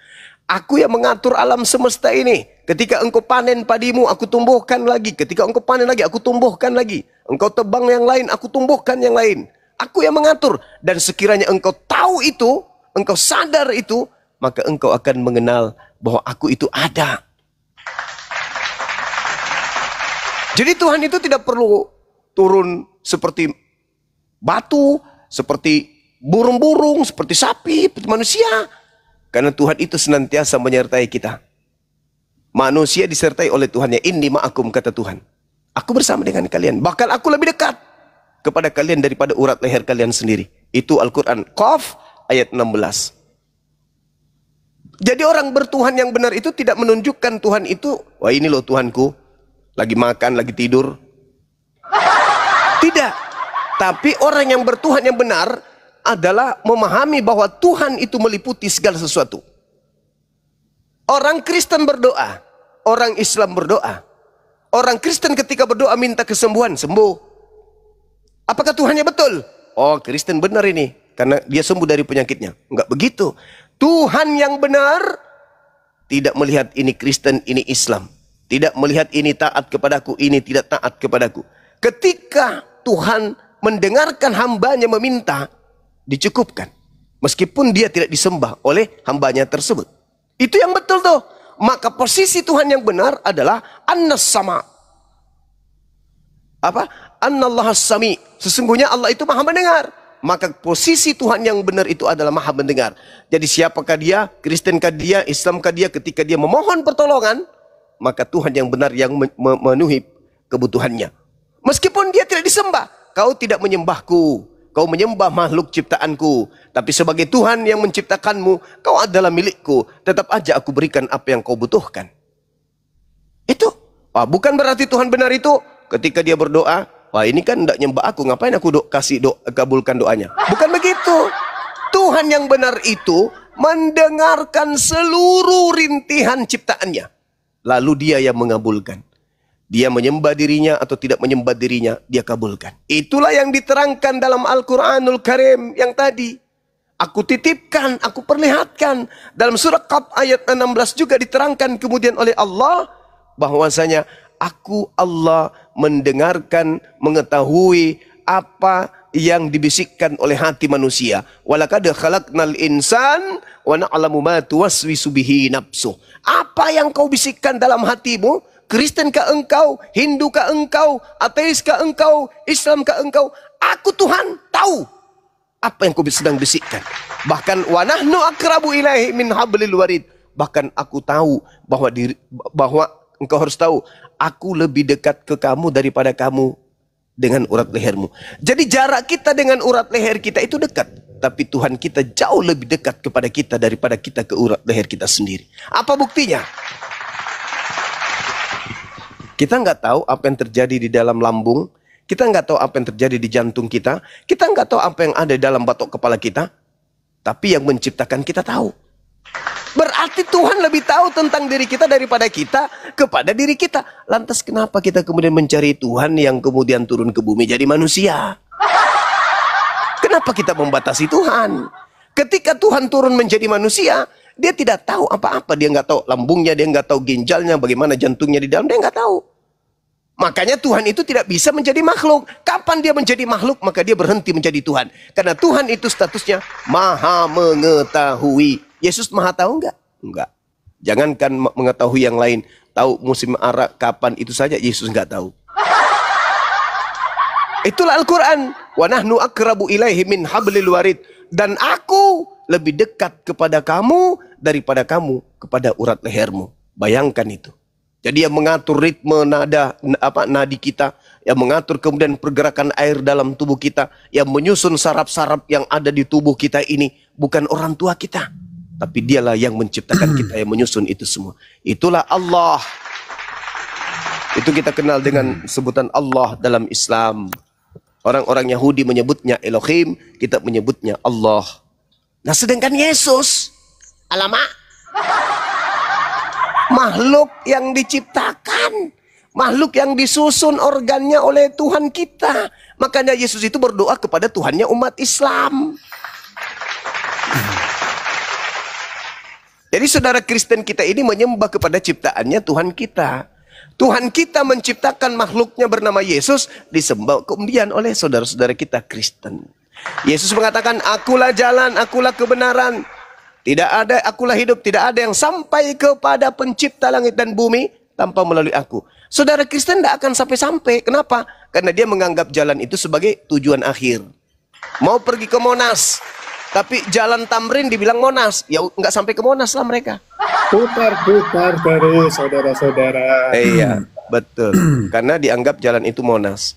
Aku yang mengatur alam semesta ini. Ketika engkau panen padimu, aku tumbuhkan lagi. Ketika engkau panen lagi, aku tumbuhkan lagi. Engkau tebang yang lain, aku tumbuhkan yang lain. Aku yang mengatur. Dan sekiranya engkau tahu itu, engkau sadar itu, maka engkau akan mengenal bahwa aku itu ada. Jadi Tuhan itu tidak perlu turun seperti batu, seperti burung-burung, seperti sapi, seperti manusia. Karena Tuhan itu senantiasa menyertai kita. Manusia disertai oleh Tuhannya. Inni ma'akum, kata Tuhan. Aku bersama dengan kalian. Bahkan aku lebih dekat kepada kalian daripada urat leher kalian sendiri. Itu Al-Quran. Qaf ayat 16. Jadi orang bertuhan yang benar itu tidak menunjukkan Tuhan itu, wah ini loh Tuhanku, lagi makan, lagi tidur. Tidak. Tapi orang yang bertuhan yang benar adalah memahami bahwa Tuhan itu meliputi segala sesuatu. Orang Kristen berdoa, orang Islam berdoa. Orang Kristen ketika berdoa minta kesembuhan, sembuh. Apakah Tuhannya betul? Oh, Kristen benar ini, karena dia sembuh dari penyakitnya. Enggak begitu. Tuhan yang benar tidak melihat ini Kristen, ini Islam. Tidak melihat ini taat kepadaku, ini tidak taat kepadaku. Ketika Tuhan mendengarkan hambanya meminta, dicukupkan. Meskipun dia tidak disembah oleh hambanya tersebut. Itu yang betul tuh. Maka posisi Tuhan yang benar adalah Annas sama. Apa? Annallahu sami. Sesungguhnya Allah itu maha mendengar. Maka posisi Tuhan yang benar itu adalah maha mendengar. Jadi siapakah dia? Kristenkah dia? Islamkah dia? Ketika dia memohon pertolongan, maka Tuhan yang benar yang memenuhi kebutuhannya. Meskipun dia tidak disembah. Kau tidak menyembahku, kau menyembah makhluk ciptaanku. Tapi sebagai Tuhan yang menciptakanmu, kau adalah milikku. Tetap aja aku berikan apa yang kau butuhkan. Itu. Bukan berarti Tuhan benar itu ketika dia berdoa, wah ini kan tidak nyembah aku, ngapain aku kabulkan doanya. Bukan begitu. Tuhan yang benar itu mendengarkan seluruh rintihan ciptaannya. Lalu dia yang mengabulkan. Dia menyembah dirinya atau tidak menyembah dirinya, dia kabulkan. Itulah yang diterangkan dalam Al-Quranul Karim yang tadi. Aku titipkan, aku perlihatkan. Dalam surah Qaf ayat 16 juga diterangkan kemudian oleh Allah. Bahwasanya aku Allah mendengarkan, mengetahui apa yang dibisikkan oleh hati manusia. Walaqad khalaqnal insan wa na'lamu ma tuwaswisu bihi nafsuh. Apa yang kau bisikkan dalam hatimu? Kristen kah engkau, Hindu kah engkau, ateis kah engkau, Islam kah engkau? Aku Tuhan tahu apa yang kau sedang bisikkan. Bahkan wa nahnu akrabu ilaihi min hablil warid. Bahkan aku tahu bahwa engkau harus tahu, aku lebih dekat ke kamu daripada kamu dengan urat lehermu. Jadi jarak kita dengan urat leher kita itu dekat. Tapi Tuhan kita jauh lebih dekat kepada kita daripada kita ke urat leher kita sendiri. Apa buktinya? Kita nggak tahu apa yang terjadi di dalam lambung. Kita nggak tahu apa yang terjadi di jantung kita. Kita nggak tahu apa yang ada di dalam batok kepala kita. Tapi yang menciptakan kita tahu. Berarti Tuhan lebih tahu tentang diri kita daripada kita kepada diri kita. Lantas kenapa kita kemudian mencari Tuhan yang kemudian turun ke bumi jadi manusia? Kenapa kita membatasi Tuhan? Ketika Tuhan turun menjadi manusia, dia tidak tahu apa-apa. Dia nggak tahu lambungnya, dia nggak tahu ginjalnya, bagaimana jantungnya di dalam, dia nggak tahu. Makanya Tuhan itu tidak bisa menjadi makhluk. Kapan dia menjadi makhluk, maka dia berhenti menjadi Tuhan. Karena Tuhan itu statusnya maha mengetahui. Yesus maha tahu nggak? Enggak. Jangankan mengetahui yang lain. Tahu musim arak kapan itu saja Yesus nggak tahu. Itulah Al-Quran. Wa nahnu akrabu ilaihi min hablil warid. Dan aku lebih dekat kepada kamu daripada kamu kepada urat lehermu. Bayangkan itu. Jadi yang mengatur ritme nadi kita, yang mengatur kemudian pergerakan air dalam tubuh kita, yang menyusun saraf-saraf yang ada di tubuh kita ini bukan orang tua kita, tapi dialah yang menciptakan kita, yang menyusun itu semua. Itulah Allah. Itu kita kenal dengan sebutan Allah dalam Islam. Orang-orang Yahudi menyebutnya Elohim, kita menyebutnya Allah. Nah sedangkan Yesus, alamak, makhluk yang diciptakan, makhluk yang disusun organnya oleh Tuhan kita. Makanya Yesus itu berdoa kepada Tuhannya umat Islam. Jadi saudara Kristen kita ini menyembah kepada ciptaannya Tuhan kita. Tuhan kita menciptakan makhluknya bernama Yesus, disembah kemudian oleh saudara-saudara kita Kristen. Yesus mengatakan, akulah jalan, akulah kebenaran. Tidak ada, akulah hidup, tidak ada yang sampai kepada pencipta langit dan bumi tanpa melalui aku. Saudara Kristen tidak akan sampai-sampai. Kenapa? Karena dia menganggap jalan itu sebagai tujuan akhir. Mau pergi ke Monas, tapi jalan Tamrin dibilang Monas, ya nggak sampai ke Monas lah mereka. Putar-putar terus, saudara-saudara. Iya, betul. Karena dianggap jalan itu Monas.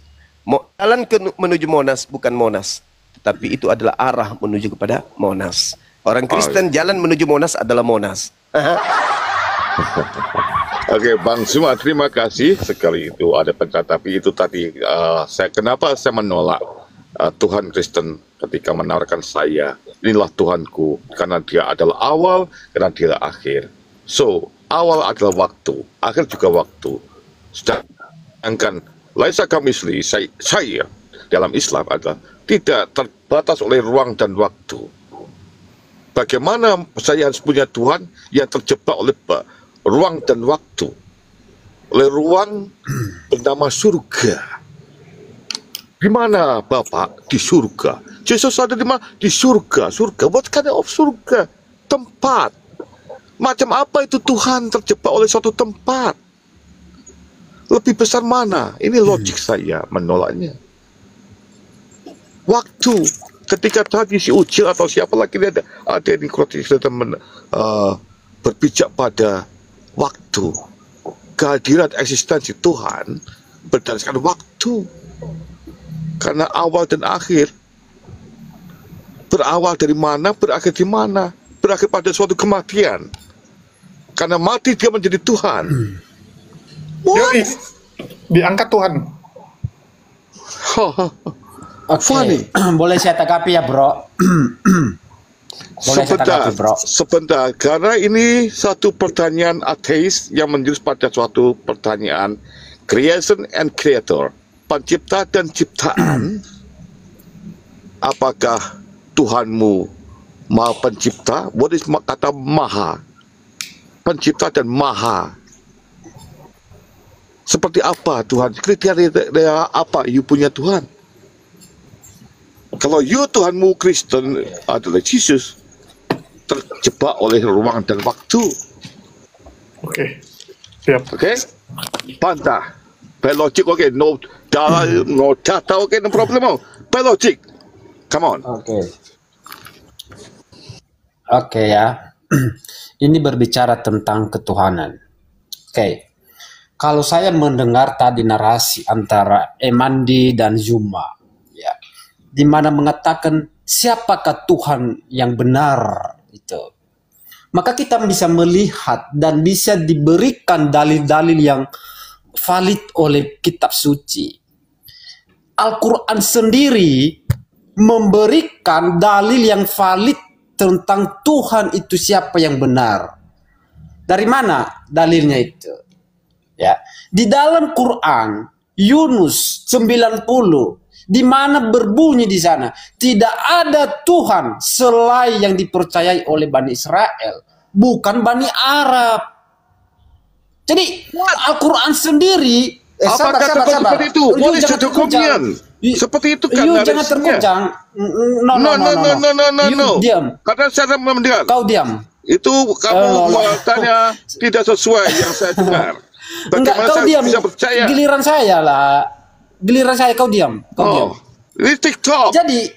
Jalan menuju Monas bukan Monas, tapi itu adalah arah menuju kepada Monas. Orang Kristen jalan menuju Monas adalah Monas. Oke, Bang Suma, terima kasih sekali itu ada pencatat. Tapi itu tadi kenapa saya menolak Tuhan Kristen ketika menawarkan saya, inilah Tuhanku, karena dia adalah awal, karena dia adalah akhir. So, awal adalah waktu, akhir juga waktu. Sedangkan laisa kamisli, saya dalam Islam adalah tidak terbatas oleh ruang dan waktu. Bagaimana saya harus punya Tuhan yang terjebak oleh ruang dan waktu, oleh ruang bernama surga. Di mana Bapak? Di surga. Yesus ada di mana? Di surga. Surga. What kind of surga? Tempat. Macam apa itu Tuhan terjebak oleh suatu tempat? Lebih besar mana? Ini logik saya menolaknya. Waktu. Ketika tadi si Ucil atau siapa lagi ada di Kroasia berpijak pada waktu. Kehadiran eksistensi Tuhan berdasarkan waktu. Karena awal dan akhir. Berawal dari mana, berakhir di mana. Berakhir pada suatu kematian. Karena mati dia menjadi Tuhan. Yoi, diangkat Tuhan. Oke, boleh saya tanggapi ya bro? Boleh saya tanggapi, bro? Sebentar, karena ini satu pertanyaan ateis yang menjurus pada suatu pertanyaan creation and creator, pencipta dan ciptaan. Apakah Tuhanmu Maha Pencipta? What is kata Maha? Pencipta dan Maha. Seperti apa Tuhan? Kriteria apa you punya Tuhan? Kalau you Tuhanmu Kristen adalah Yesus, terjebak oleh ruang dan waktu. Oke. Siap. Okay? Bantah. By logic, okay. No data, okay. No problem. By logic. Come on. Oke ya. Ini berbicara tentang ketuhanan. Oke. Kalau saya mendengar tadi narasi antara Emandi dan Zuma, ya, di mana mengatakan siapakah Tuhan yang benar itu, maka kita bisa melihat dan bisa diberikan dalil-dalil yang valid oleh kitab suci. Al-Quran sendiri memberikan dalil yang valid tentang Tuhan itu siapa yang benar. Dari mana dalilnya itu? Ya, di dalam Quran Yunus 90, di mana berbunyi di sana, tidak ada Tuhan selain yang dipercayai oleh Bani Israel, bukan Bani Arab. Jadi Al-Quran sendiri Apa kata seperti itu? Boleh terkongsian. Seperti itu kan jangan terkujang. No. Diam. Karena saya mendengar. Kau diam. Itu kamu tanya tidak sesuai yang saya dengar. Enggak, kau diam. Bisa percaya? Giliran saya lah. Giliran saya, kau diam. Kau diam. Ini TikTok. Jadi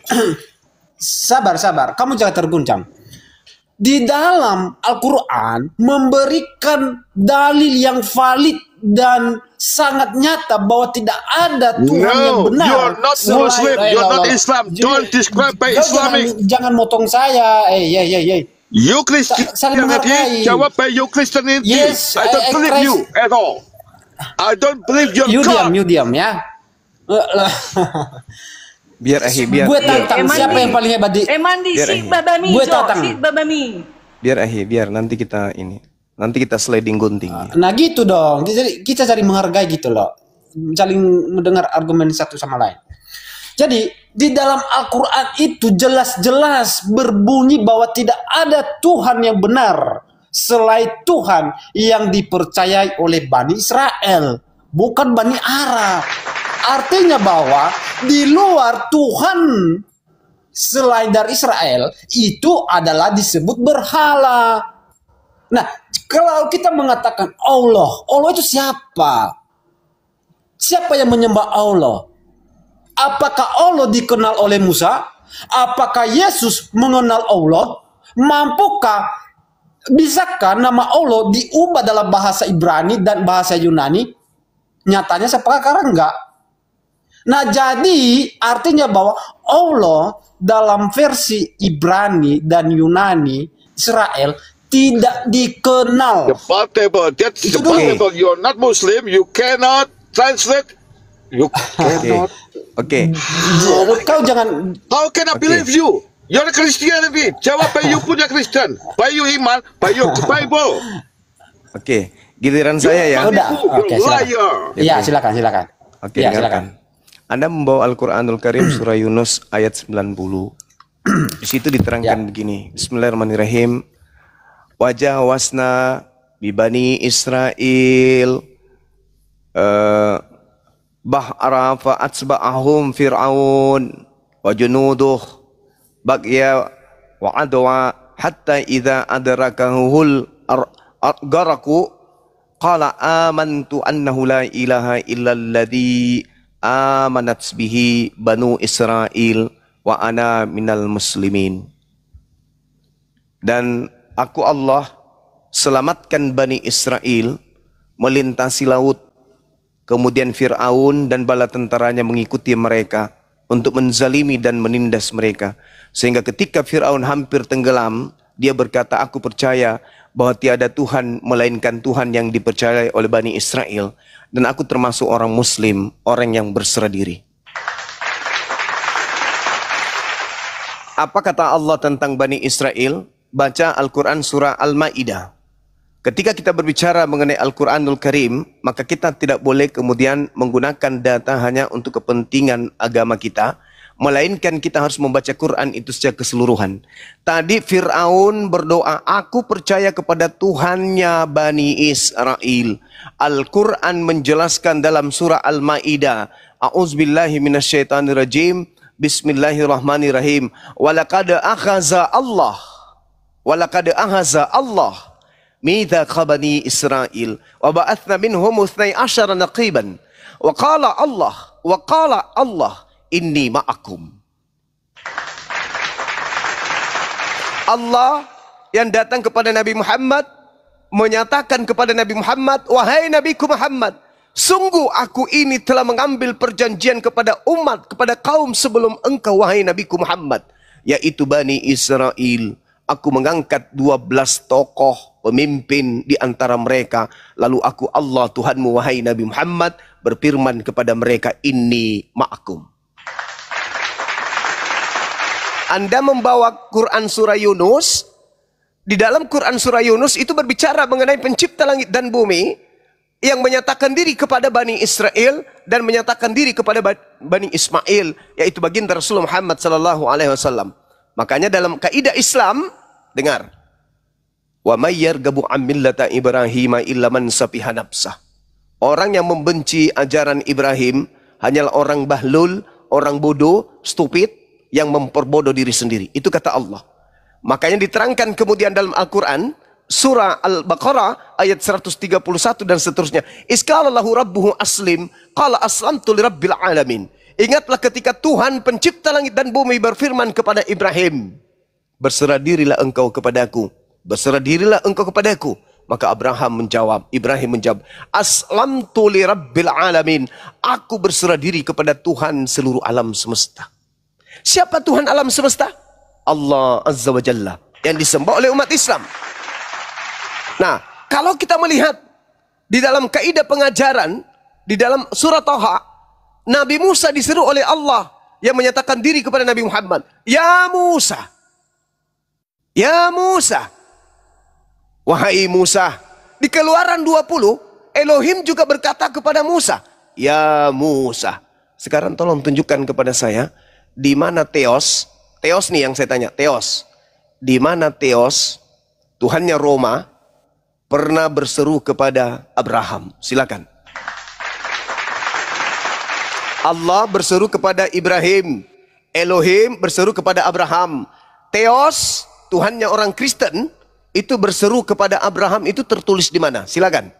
sabar. Kamu jangan terguncang. Di dalam Al-Quran memberikan dalil yang valid dan sangat nyata bahwa tidak ada Tuhan yang benar. You're not Muslim, you're not Islam. Don't describe by Islamic. Jangan motong saya. You Christianity, jawab by you Christianity. Yes, I don't believe you at all. I don't believe your God. You diam ya. Biar gue tantang siapa yang paling hebat di Emandi si Babami. Gue tantang Si Babami. biar nanti kita sliding gunting. Nah gitu dong. Jadi kita cari menghargai gitu loh. Saling mendengar argumen satu sama lain. Jadi di dalam Al-Quran itu jelas-jelas berbunyi bahwa tidak ada Tuhan yang benar selain Tuhan yang dipercayai oleh Bani Israel, bukan Bani Arab. Artinya bahwa di luar Tuhan selain dari Israel itu adalah disebut berhala. Nah, kalau kita mengatakan Allah itu siapa? Siapa yang menyembah Allah? Apakah Allah dikenal oleh Musa? Apakah Yesus mengenal Allah? Mampukah, bisakah nama Allah diubah dalam bahasa Ibrani dan bahasa Yunani? Nyatanya sekarang enggak. Nah, jadi artinya bahwa Allah dalam versi Ibrani dan Yunani Israel tidak dikenal. Debatable. That's debatable. You're not Muslim. You cannot translate. You cannot. Oke. Kau jangan. How can I believe you? You're a Christianity. Jawab by you punya Kristen. By you iman. By you Bible. Oke. Giliran saya ya. Udah. Oke, silakan. Iya, silakan. Oke, silakan. Anda membawa Al-Quranul Karim surah Yunus ayat 90. Di situ diterangkan begini. Bismillahirrahmanirrahim. Wajah wasna bibani Israel bahra fa atsba'ahum fir'aun wa junuduh bagya wa adwa hatta idza adrakahul garaku qala amantu annahu la ilaha illalladzi amanat bihi banu Israel wa ana minal muslimin. Dan aku Allah selamatkan Bani Israel melintasi laut, kemudian Fir'aun dan bala tentaranya mengikuti mereka untuk menzalimi dan menindas mereka, sehingga ketika Fir'aun hampir tenggelam, dia berkata, aku percaya bahwa tiada Tuhan melainkan Tuhan yang dipercayai oleh Bani Israel, dan aku termasuk orang Muslim, orang yang berserah diri. Apa kata Allah tentang Bani Israel? Baca Al-Quran surah Al-Ma'idah. Ketika kita berbicara mengenai Al-Quranul Karim, maka kita tidak boleh kemudian menggunakan data hanya untuk kepentingan agama kita, melainkan kita harus membaca Quran itu secara keseluruhan. Tadi Fir'aun berdoa, aku percaya kepada Tuhannya Bani Israel. Al-Quran menjelaskan dalam surah Al-Ma'idah, A'udzubillahi minasyaitonirrajim, Bismillahirrahmanirrahim. Walaqad akhaza Allah mithaqa bani Israel wa ba'athna minhum 12 naqiban wa qala Allah inni ma'akum. Allah yang datang kepada Nabi Muhammad menyatakan kepada Nabi Muhammad, wahai Nabiku Muhammad, sungguh aku ini telah mengambil perjanjian kepada umat, kepada kaum sebelum engkau wahai Nabiku Muhammad, yaitu Bani Israel. Aku mengangkat 12 tokoh pemimpin di antara mereka. Lalu aku Allah Tuhanmu wahai Nabi Muhammad berfirman kepada mereka, inni ma'akum. Anda membawa Quran surah Yunus. Di dalam Quran surah Yunus itu berbicara mengenai pencipta langit dan bumi yang menyatakan diri kepada Bani Israel dan menyatakan diri kepada Bani Ismail, yaitu baginda Rasulullah Muhammad SAW. Makanya dalam kaidah Islam, dengar, wa may yarghabu an millata Ibrahim illa man safiha nafsah. Orang yang membenci ajaran Ibrahim hanyalah orang bahlul, orang bodoh, stupid, yang memperbodoh diri sendiri. Itu kata Allah. Makanya diterangkan kemudian dalam Al-Quran, surah Al-Baqarah ayat 131 dan seterusnya. Isqala lahu rabbuhu aslim, qala aslamtu lirabbil alamin. Ingatlah ketika Tuhan pencipta langit dan bumi berfirman kepada Ibrahim, berserah dirilah engkau kepadaku, berserah dirilah engkau kepadaku. Maka Ibrahim menjawab, aslamtu lirabbil alamin. Aku berserah diri kepada Tuhan seluruh alam semesta. Siapa Tuhan alam semesta? Allah Azza wa Jalla, yang disembah oleh umat Islam. Nah, kalau kita melihat di dalam kaidah pengajaran, di dalam surah Thaha, Nabi Musa disuruh oleh Allah yang menyatakan diri kepada Nabi Muhammad, ya Musa, wahai Musa. Di Keluaran 20, Elohim juga berkata kepada Musa, ya Musa. Sekarang tolong tunjukkan kepada saya, di mana Theos nih yang saya tanya, Theos, di mana Theos, Tuhannya Roma, pernah berseru kepada Abraham? Silakan. Allah berseru kepada Ibrahim, Elohim berseru kepada Abraham. Theos, Tuhannya orang Kristen, itu berseru kepada Abraham, itu tertulis di mana? Silakan.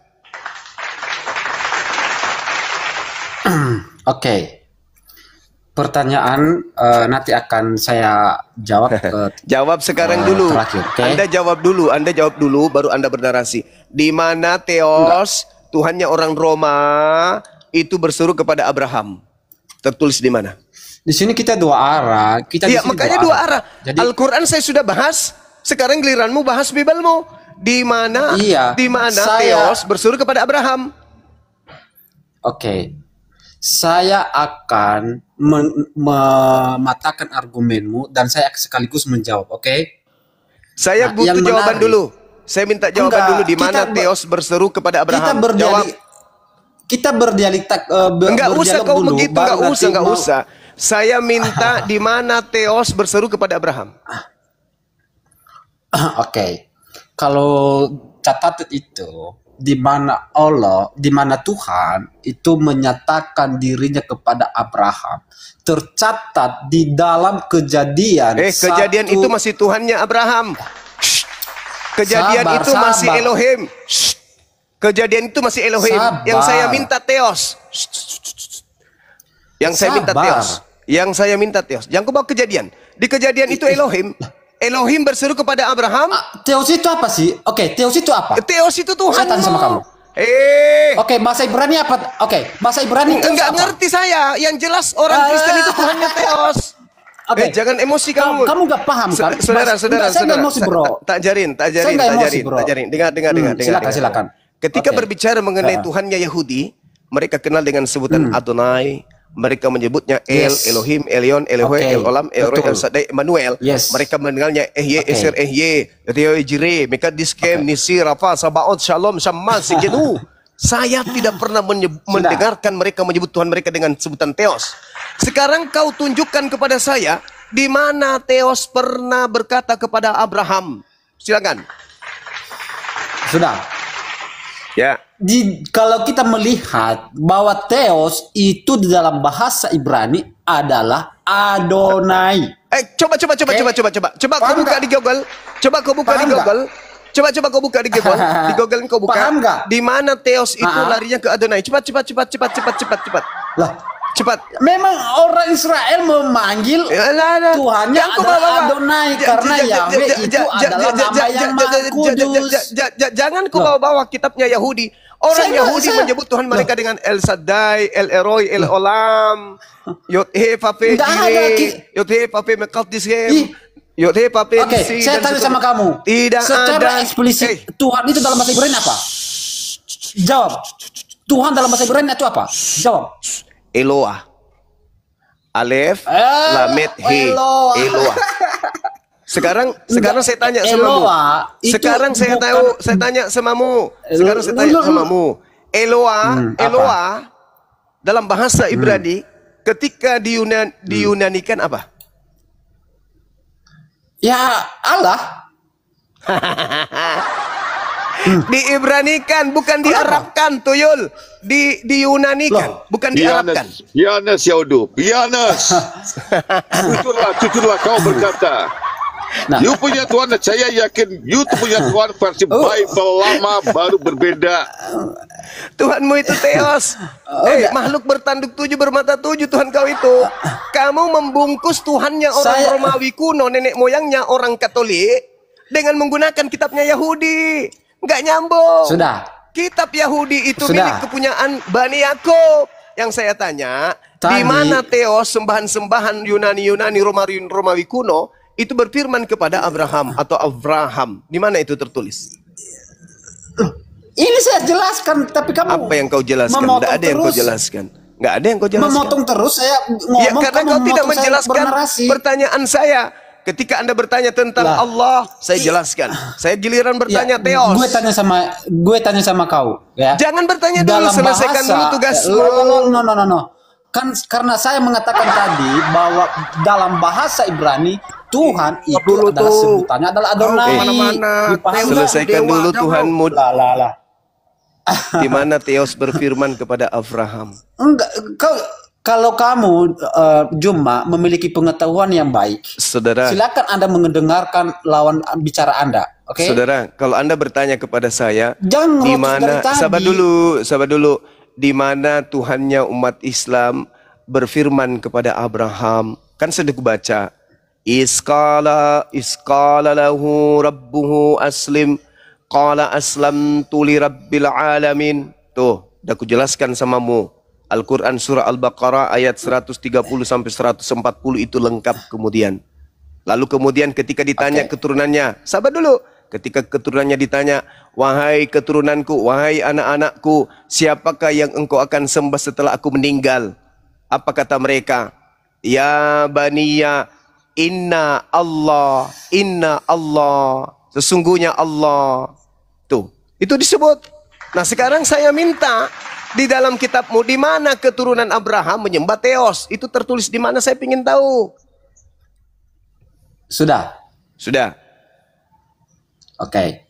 Oke. Pertanyaan nanti akan saya jawab ke jawab sekarang dulu. Terakhir, okay? Anda jawab dulu baru Anda bernarasi. Di mana Theos, Tuhannya orang Roma, itu berseru kepada Abraham? Tertulis di mana? Di sini kita dua arah. Iya, makanya dua arah. Jadi, Al-Quran saya sudah bahas. Sekarang giliranmu bahas Bibelmu. Di mana? Iya, di mana Theos berseru kepada Abraham? Oke. Saya akan mematahkan argumenmu dan saya sekaligus menjawab, oke? Saya butuh jawaban dulu. Saya minta jawaban dulu, di mana Theos berseru kepada Abraham. Kita berdialektak, enggak usah kau begitu, enggak usah. Saya minta di mana Theos berseru kepada Abraham. Oke. Kalau catatan itu, di mana Allah, di mana Tuhan itu menyatakan dirinya kepada Abraham, tercatat di dalam Kejadian. Kejadian itu masih Tuhannya Abraham. Kejadian itu masih Elohim. Kejadian itu masih Elohim. Yang saya minta Theos. Yang saya minta Theos. Yang kau bawa Kejadian. Di Kejadian itu Elohim. Elohim berseru kepada Abraham. Theos itu apa sih? Oke, Theos itu apa? Theos itu Tuhan. Saya tanya sama kamu. Oke, bahasa Ibrani apa? Oke, bahasa Ibrani. Enggak ngerti saya. Yang jelas orang Kristen itu Tuhannya Theos. Oke, jangan emosi kamu. Kamu gak paham kan? Saudara. Saya gak emosi, bro. Tak jarin. Dengar. Silakan. Ketika berbicara mengenai Tuhannya Yahudi, mereka kenal dengan sebutan Adonai, Mereka menyebutnya El, Yes. Elohim, Elion, Elohe, Oke, El Olam, El Roy, betul. El Sadai, Emmanuel. Yes. Mereka mengenalnya Ehye, Oke. Eser Ehye, Yoteo Jire, Mekadiskem, Nisi, Rafa, Sabaot, Shalom, Syammal, Sikenu. Saya tidak pernah mendengarkan mereka menyebut Tuhan mereka dengan sebutan Theos. Sekarang kau tunjukkan kepada saya di mana Theos pernah berkata kepada Abraham. Silakan. Sudah. Ya. Kalau kita melihat bahwa Theos itu di dalam bahasa Ibrani adalah Adonai. Coba kau Paham buka nggak? di Google. Coba kau buka di Paham nggak? Google. Coba kau buka di Google. Di Google kau buka. Paham nggak? Di mana Theos itu Ah. larinya ke Adonai. Cepat. Lah, Cepat. memang orang Israel memanggil Tuhannya Yang kau adalah bawa. Adonai karena Yahweh itu adalah nama yang Maha Kudus. Jangan kau Loh. bawa kitabnya Yahudi. Orang Saya- Yahudi saya- menyebut Tuhan mereka dengan El Shaddai, El Eroi, El Olam, Yod He Vape Nggak ada, Jire, Yod He Vape Mekadishem, Ih. Yod He Vape Oke, Nisi, saya dan tanya seterusnya. sama kamu. Tidak Secara ada. eksplisit Tuhan itu dalam bahasa Ibrani apa? Jawab. Tuhan dalam bahasa Ibrani itu apa? Jawab. Eloah. Alef, Lamet, He. Eloah. Eloah. Sekarang saya tanya Eloah samamu. itu Sekarang saya tanya samamu. Sekarang saya tanya samamu. Eloah dalam bahasa Ibrani ketika diunanikan apa? Ya Allah. Diibranikan, bukan diarabkan, tuyul. Diunanikan, bukan diarabkan. Pianes Yaudu, pianes. Jujurlah kau berkata. Nah. You punya Tuhan, saya yakin you punya Tuhan versi Bible lama baru berbeda. Tuhanmu itu Theos. Makhluk bertanduk tujuh, bermata tujuh Tuhan kau itu. Kamu membungkus Tuhannya orang Saya- Romawi kuno, nenek moyangnya orang Katolik, dengan menggunakan kitabnya Yahudi. Nggak nyambung. Sudah. Kitab Yahudi itu Sudah. milik kepunyaan Bani Yakub. Yang saya tanya, di Tadi- mana Theos, sembahan-sembahan Yunani Romawi kuno, itu berfirman kepada Abraham atau Avraham. Di mana itu tertulis? Ini saya jelaskan, tapi kamu Apa yang kau jelaskan? memotong Tidak ada yang kau terus. jelaskan. Nggak ada yang kau jelaskan. Memotong terus saya ngomong. Ya, karena kamu kau tidak memotong saya menjelaskan bernarasi. pertanyaan saya. Ketika Anda bertanya tentang Lah. Allah, saya jelaskan. Saya giliran bertanya Theos. Gue tanya sama kau, ya. Jangan bertanya dulu, Dalam selesaikan bahasa- dulu tugasmu. No. Kan karena saya mengatakan tadi bahwa dalam bahasa Ibrani Tuhan itu Dulu adalah tuh. sebutannya adalah Adonai. Kemana-mana. Dipahami Selesaikan nggak? dulu Dewa, Tuhanmu. Lah. Di mana Theos berfirman kepada Abraham. Enggak, kalau kamu Juma memiliki pengetahuan yang baik, Saudara, silakan Anda mendengarkan lawan bicara Anda, oke? saudara, kalau Anda bertanya kepada saya, Jangan di ngotot mana? dari tadi. Sabar dulu. Di mana Tuhannya umat Islam berfirman kepada Abraham? Kan sedang baca. Iskala lahu rabbuhu aslim. Qala aslamtu li rabbil alamin. Tuh, dah aku jelaskan samamu. Al-Quran surah Al-Baqarah ayat 130 sampai 140 itu lengkap kemudian. Lalu kemudian ketika ditanya keturunannya, sabar dulu. Ketika keturunannya ditanya, wahai keturunanku, wahai anak-anakku, siapakah yang engkau akan sembah setelah aku meninggal? Apa kata mereka? Ya baniya, inna Allah, sesungguhnya Allah. Tuh, itu disebut. Nah sekarang saya minta, di dalam kitabmu, di mana keturunan Abraham menyembah Theos? Itu tertulis di mana, saya ingin tahu. Sudah. Oke.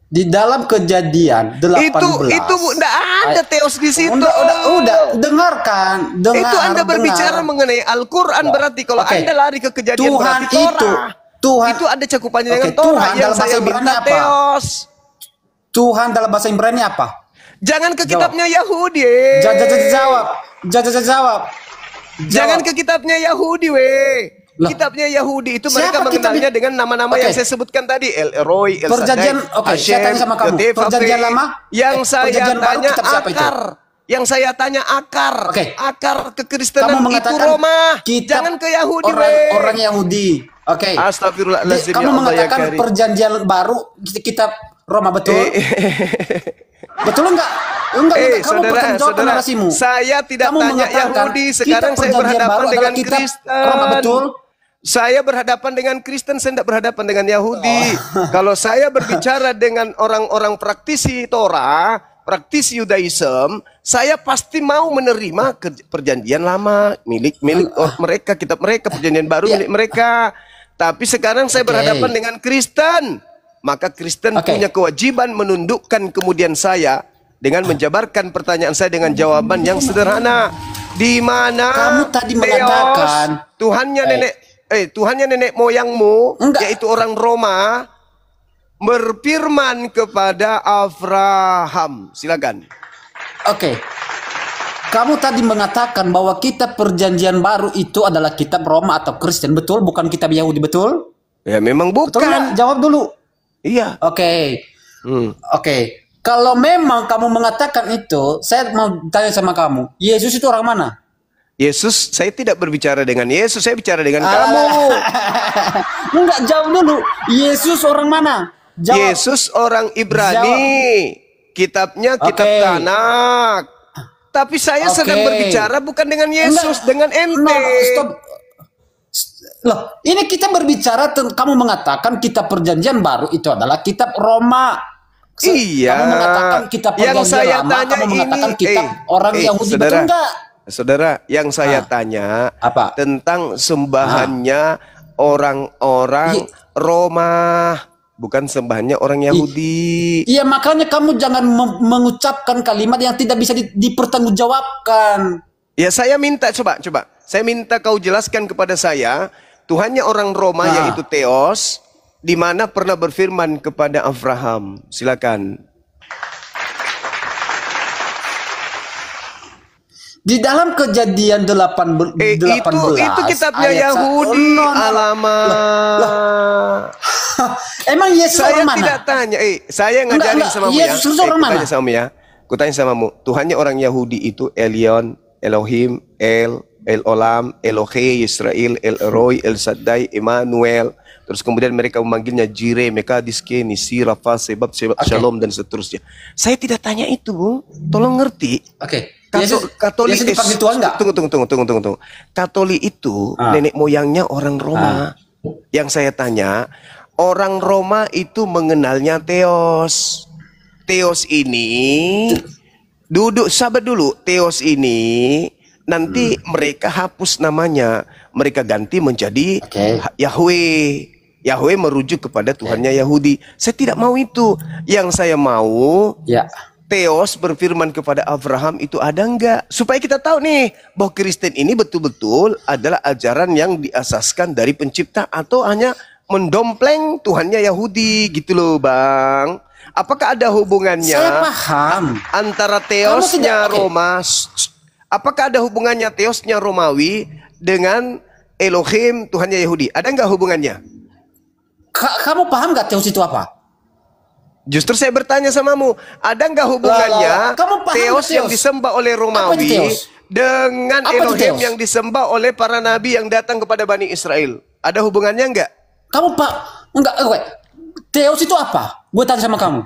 Di dalam Kejadian 18. Itu enggak ada Theos di situ. Udah, dengarkan. Itu Anda berbicara mengenai Al-Quran, berarti kalau Oke. Anda lari ke Kejadian Tuhan berarti Torah. itu ada cakupannya Oke, dengan Torah Tuhan yang dalam bahasa saya Ibrani minta apa? Theos. Tuhan dalam bahasa Ibrani apa? Jangan ke Jawab. kitabnya Yahudi. Jawab. Jangan ke kitabnya Yahudi, Loh. Kitabnya Yahudi itu Siapa mereka mengenalnya kitab- dengan nama-nama Oke. yang saya sebutkan tadi. El Eroi, El Perjanjian- Shaddai, oke, saya tanya sama kamu. Yotevave. Perjanjian lama? Yang saya Perjanjian baru tanya kitab siapa itu? akar. Yang saya tanya akar. Oke. Akar kekristenan Kamu itu mengatakan Roma. kitab Jangan ke Yahudi, orang Yahudi. Oke. Astagfirullahaladzim, Kamu ya Allah, mengatakan ya Karim. perjanjian baru kitab Roma, betul? Betul enggak? Enggak, kamu saudara, pertanggungjawabkan saudara, narasimu. saya tidak Kamu tanya mengatakan Yahudi, kitab sekarang saya perjanjian berhadapan baru dengan adalah kitab Kristen. Roma, betul? Saya berhadapan dengan Kristen, saya tidak berhadapan dengan Yahudi. Kalau saya berbicara dengan orang-orang praktisi Torah, praktisi Yudaism, saya pasti mau menerima perjanjian lama milik mereka, kitab mereka, perjanjian baru milik mereka. Tapi sekarang saya berhadapan dengan Kristen. Maka Kristen punya kewajiban menundukkan kemudian saya dengan menjabarkan pertanyaan saya dengan jawaban yang sederhana. Di mana Kamu tadi mengatakan Tuhannya nenek moyangmu, Enggak. yaitu orang Roma, berfirman kepada Abraham. Silakan. Oke. Kamu tadi mengatakan bahwa kitab perjanjian baru itu adalah kitab Roma atau Kristen, betul? Bukan kitab Yahudi, betul? Ya memang Betul nggak? bukan. Jawab dulu. Iya. Oke. Oke. Kalau memang kamu mengatakan itu, saya mau tanya sama kamu. Yesus itu orang mana? Yesus, saya tidak berbicara dengan Yesus, saya bicara dengan kamu. Enggak, jawab dulu. Yesus orang mana? Jawab. Yesus orang Ibrani. Kitabnya kitab Oke. Tanak. Tapi saya sedang berbicara bukan dengan Yesus, Enggak. dengan ente. No, stop. Loh, ini kita berbicara, kamu mengatakan kitab perjanjian baru itu adalah kitab Roma. Iya. Kamu mengatakan kitab Yang perjanjian saya lama, tanya kamu mengatakan ini, kitab orang Yahudi, saudara, betul enggak? Saudara, yang saya tanya Apa? tentang sembahannya orang-orang Roma, bukan sembahannya orang Yahudi. Iya, makanya kamu jangan mengucapkan kalimat yang tidak bisa dipertanggungjawabkan. Ya saya minta, coba. Saya minta kau jelaskan kepada saya, Tuhannya orang Roma yaitu Theos, di mana pernah berfirman kepada Abraham. Silakan. Di dalam Kejadian 18 Itu kitabnya ayat Yahudi. Alamak. Emang Yesus Saya orang mana? tidak tanya. Saya ngajarin sama mu ya. Yesus orang mana? Tanya sama ya. Kutanya sama mu. Tuhannya orang Yahudi itu Elion, Elohim, El Olam, Elohe, Israel, El Roy, El Shaddai, Emmanuel. Terus kemudian mereka memanggilnya Jireh, Mekadiske, Nisi, Rafa, Sebab, Shalom, dan seterusnya. Saya tidak tanya itu, Bung. Tolong ngerti. Oke. Katolik Yesus dipanggil Tuhan nggak? Tunggu. Katolik itu nenek moyangnya orang Roma. Yang saya tanya, orang Roma itu mengenalnya Theos. Theos ini sabar dulu. Theos ini nanti mereka hapus namanya, mereka ganti menjadi Yahweh. Yahweh merujuk kepada Tuhannya Yahudi. Saya tidak mau itu. Yang saya mau Theos berfirman kepada Abraham itu ada enggak? Supaya kita tahu nih bahwa Kristen ini betul-betul adalah ajaran yang diasaskan dari pencipta atau hanya mendompleng Tuhannya Yahudi gitu loh, Bang. Apakah ada hubungannya? Saya paham. Antara Theosnya Roma, apakah ada hubungannya Theosnya Romawi dengan Elohim Tuhannya Yahudi? Ada enggak hubungannya? Kamu paham nggak Theos itu apa? Justru saya bertanya samamu, ada nggak hubungannya Theos yang disembah oleh Romawi dengan Elohim yang disembah oleh para nabi yang datang kepada Bani Israel? Ada hubungannya nggak? Kamu enggak, Theos itu apa? Gue tanya sama kamu.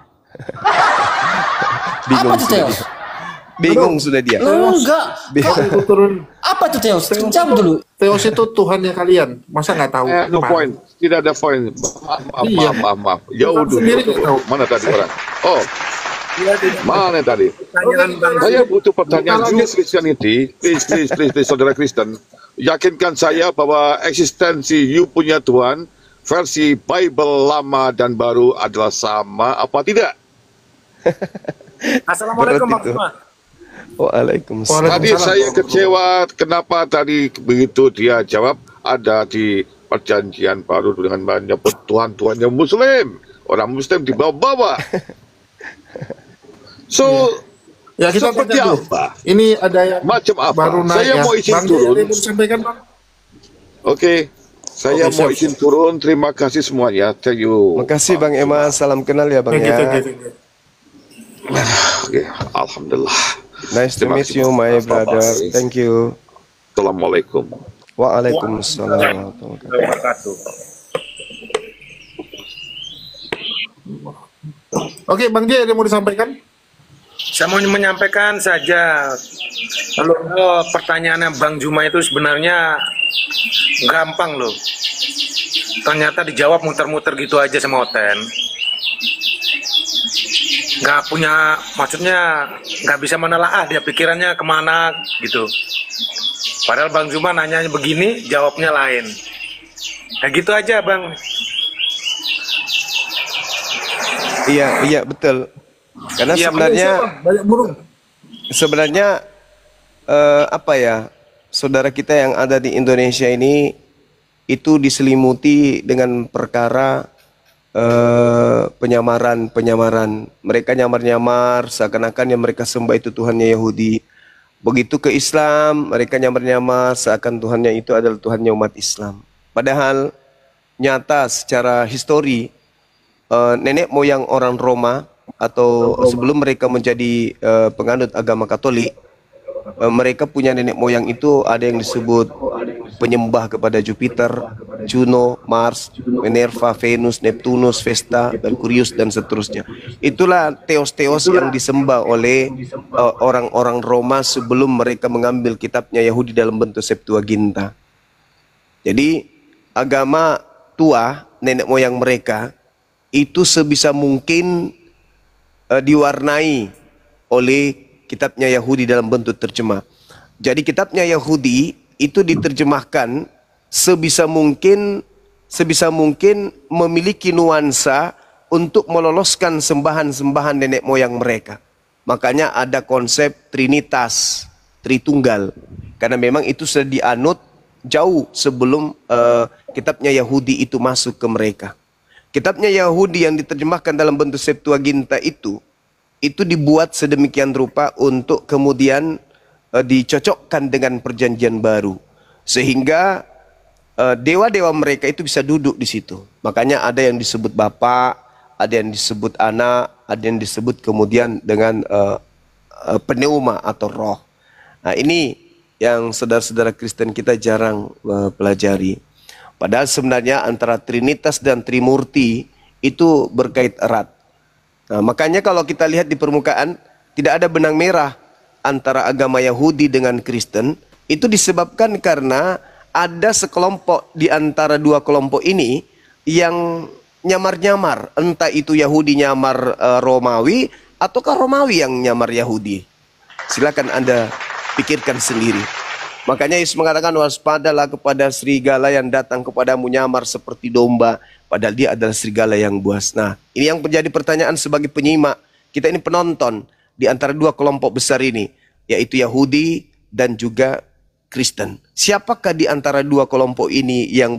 Apa itu Theos? Bingung sudah dia. Enggak. Apa itu Theos? Jawab dulu. Theos itu Tuhannya kalian. Masa nggak tahu? No point. Tidak ada point. Maaf. Jauh dulu. Mana tadi orang? Oh. Mana tadi? Saya butuh pertanyaan. You Christianity, please, saudara Kristen. Yakinkan saya bahwa eksistensi you punya Tuhan, versi Bible lama dan baru adalah sama apa tidak? Assalamualaikum Bang Suma. Waalaikumsalam. Tadi saya kecewa kenapa tadi begitu dia jawab ada di perjanjian baru dengan banyak Tuhan-Tuhannya Muslim. Orang Muslim dibawa-bawa. So, ya kita seperti dulu. apa? Ini ada yang Macam apa? baru naik Saya mau izin turun. Sampaikan, Bang. Oke. Saya mau izin turun. Terima kasih semuanya. Thank you. Terima kasih Bang Emas. Salam kenal ya Bang ya. Oke, alhamdulillah. Nice to meet you, my brother. Thank you. Assalamualaikum. Waalaikumsalam. Oke, Bang J, ada yang mau disampaikan? Saya mau menyampaikan saja. Kalau pertanyaannya Bang Juma itu sebenarnya gampang loh. Ternyata dijawab muter-muter gitu aja sama Oten. Nggak punya, maksudnya nggak bisa menelaah dia pikirannya kemana gitu. Padahal Bang Juma nanyanya begini, jawabnya lain. Nah gitu aja Bang. Iya betul. Karena Iya, sebenarnya Banyak burung. sebenarnya apa ya, saudara kita yang ada di Indonesia ini itu diselimuti dengan perkara penyamaran. Mereka nyamar-nyamar seakan-akan yang mereka sembah itu Tuhannya Yahudi. Begitu ke Islam, mereka nyamar-nyamar seakan Tuhannya itu adalah Tuhannya umat Islam. Padahal nyata secara histori, nenek moyang orang Roma atau sebelum mereka menjadi penganut agama Katolik, mereka punya nenek moyang itu ada yang disebut penyembah kepada Jupiter, Juno, Mars, Minerva, Venus, Neptunus, Vesta, Merkurius dan seterusnya. Itulah teos-teos yang disembah oleh orang-orang Roma sebelum mereka mengambil kitabnya Yahudi dalam bentuk Septuaginta. Jadi agama tua nenek moyang mereka itu sebisa mungkin diwarnai oleh kitabnya Yahudi dalam bentuk terjemah. Jadi kitabnya Yahudi itu diterjemahkan sebisa mungkin memiliki nuansa untuk meloloskan sembahan-sembahan nenek moyang mereka. Makanya ada konsep Trinitas, Tritunggal. Karena memang itu sudah dianut jauh sebelum kitabnya Yahudi itu masuk ke mereka. Kitabnya Yahudi yang diterjemahkan dalam bentuk Septuaginta itu dibuat sedemikian rupa untuk kemudian dicocokkan dengan perjanjian baru. Sehingga dewa-dewa mereka itu bisa duduk di situ. Makanya ada yang disebut Bapa, ada yang disebut Anak, ada yang disebut kemudian dengan pneuma atau roh. Nah ini yang saudara-saudara Kristen kita jarang pelajari. Padahal sebenarnya antara Trinitas dan Trimurti itu berkait erat. Nah, makanya kalau kita lihat di permukaan tidak ada benang merah antara agama Yahudi dengan Kristen. Itu disebabkan karena ada sekelompok di antara dua kelompok ini yang nyamar-nyamar. Entah itu Yahudi nyamar Romawi ataukah Romawi yang nyamar Yahudi. Silakan Anda pikirkan sendiri. Makanya Yesus mengatakan, waspadalah kepada serigala yang datang kepadamu nyamar seperti domba, padahal dia adalah serigala yang buas. Nah, ini yang menjadi pertanyaan sebagai penyimak. Kita ini penonton di antara dua kelompok besar ini, yaitu Yahudi dan juga Kristen. Siapakah di antara dua kelompok ini yang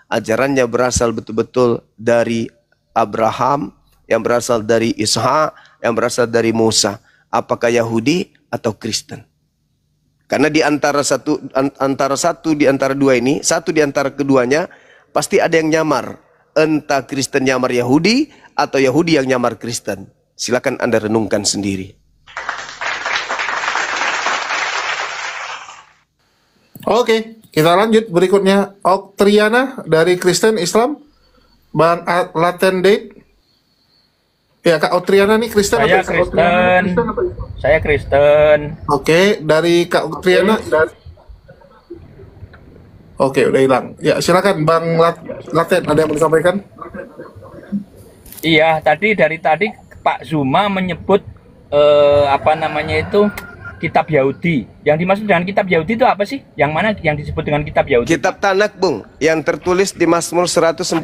ajarannya berasal betul-betul dari Abraham, yang berasal dari Ishak, yang berasal dari Musa? Apakah Yahudi atau Kristen? Karena di antara satu di antara dua ini, satu di antara keduanya pasti ada yang nyamar. Entah Kristen nyamar Yahudi atau Yahudi yang nyamar Kristen. Silakan Anda renungkan sendiri. Oke, kita lanjut berikutnya. Oktriana dari Kristen Islam, Bang Laten Date. Ya, Kak Oktriana nih Kristen Saya atau Kristen. Saya Kristen. Oke, dari Kak Oktriana. Oke, udah hilang. Ya, silakan Bang Laten, ada yang mau disampaikan? Iya, dari tadi Pak Zuma menyebut apa namanya itu kitab Yahudi. Yang dimaksud dengan kitab Yahudi itu apa sih? Yang mana yang disebut dengan kitab Yahudi? Kitab Tanak, Bung, yang tertulis di Mazmur 147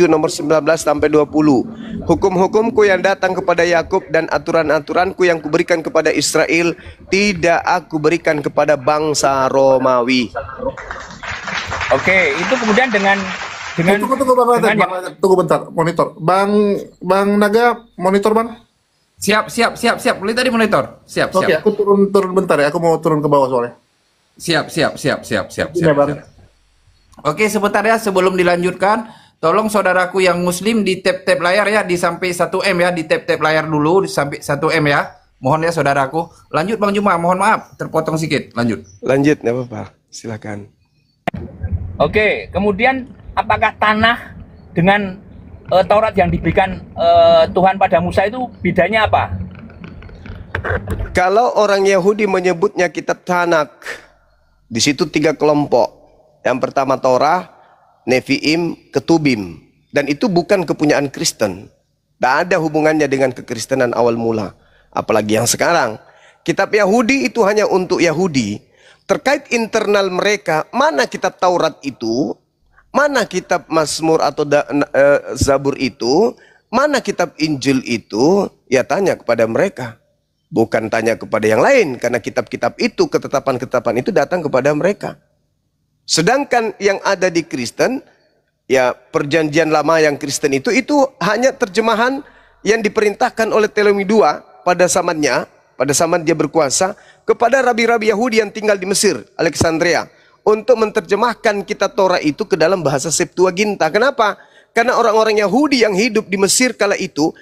nomor 19 sampai 20. Hukum-hukumku yang datang kepada Yakub dan aturan-aturanku yang kuberikan kepada Israel tidak aku berikan kepada bangsa Romawi. Oke, itu kemudian dengan Tunggu Bang Laten, tunggu bentar, monitor. Bang Naga, monitor Bang. Siap. Mulai tadi monitor. Siap. Oke, aku turun bentar ya. Aku mau turun ke bawah soalnya. Siap. Iya, Bang. Oke, sebentar ya sebelum dilanjutkan, tolong saudaraku yang muslim di tap-tap layar ya, di sampai 1M ya, di tap-tap layar dulu di sampai 1M ya. Mohon ya saudaraku. Lanjut Bang Juma, mohon maaf terpotong sedikit. Lanjut, enggak apa-apa. Silakan. Oke, kemudian apakah tanah dengan Taurat yang diberikan Tuhan pada Musa itu bedanya apa? Kalau orang Yahudi menyebutnya kitab Tanak, di situ 3 kelompok. Yang pertama Torah, Nevi'im, Ketubim. Dan itu bukan kepunyaan Kristen. Tidak ada hubungannya dengan kekristenan awal mula. Apalagi yang sekarang. Kitab Yahudi itu hanya untuk Yahudi. Terkait internal mereka, mana kitab Taurat itu, mana kitab Mazmur atau Zabur itu, mana kitab Injil itu, ya tanya kepada mereka. Bukan tanya kepada yang lain, karena kitab-kitab itu, ketetapan-ketetapan itu datang kepada mereka. Sedangkan yang ada di Kristen, ya perjanjian lama yang Kristen itu hanya terjemahan yang diperintahkan oleh Ptolemy II pada zamannya, pada zaman dia berkuasa, kepada rabi-rabi Yahudi yang tinggal di Mesir, Alexandria, untuk menerjemahkan kitab Torah itu ke dalam bahasa Septuaginta. Kenapa? Karena orang-orang Yahudi yang hidup di Mesir kala itu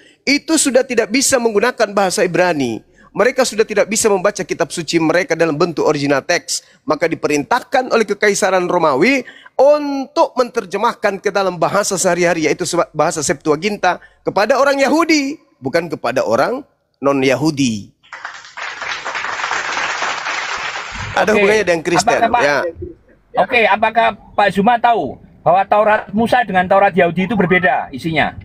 sudah tidak bisa menggunakan bahasa Ibrani. Mereka sudah tidak bisa membaca kitab suci mereka dalam bentuk original teks. Maka diperintahkan oleh Kekaisaran Romawi untuk menerjemahkan ke dalam bahasa sehari-hari, yaitu bahasa Septuaginta, kepada orang Yahudi, bukan kepada orang non-Yahudi. Ada hubungannya dengan Kristen. Ya. Oke, apakah Pak Zuma tahu bahwa Taurat Musa dengan Taurat Yahudi itu berbeda isinya?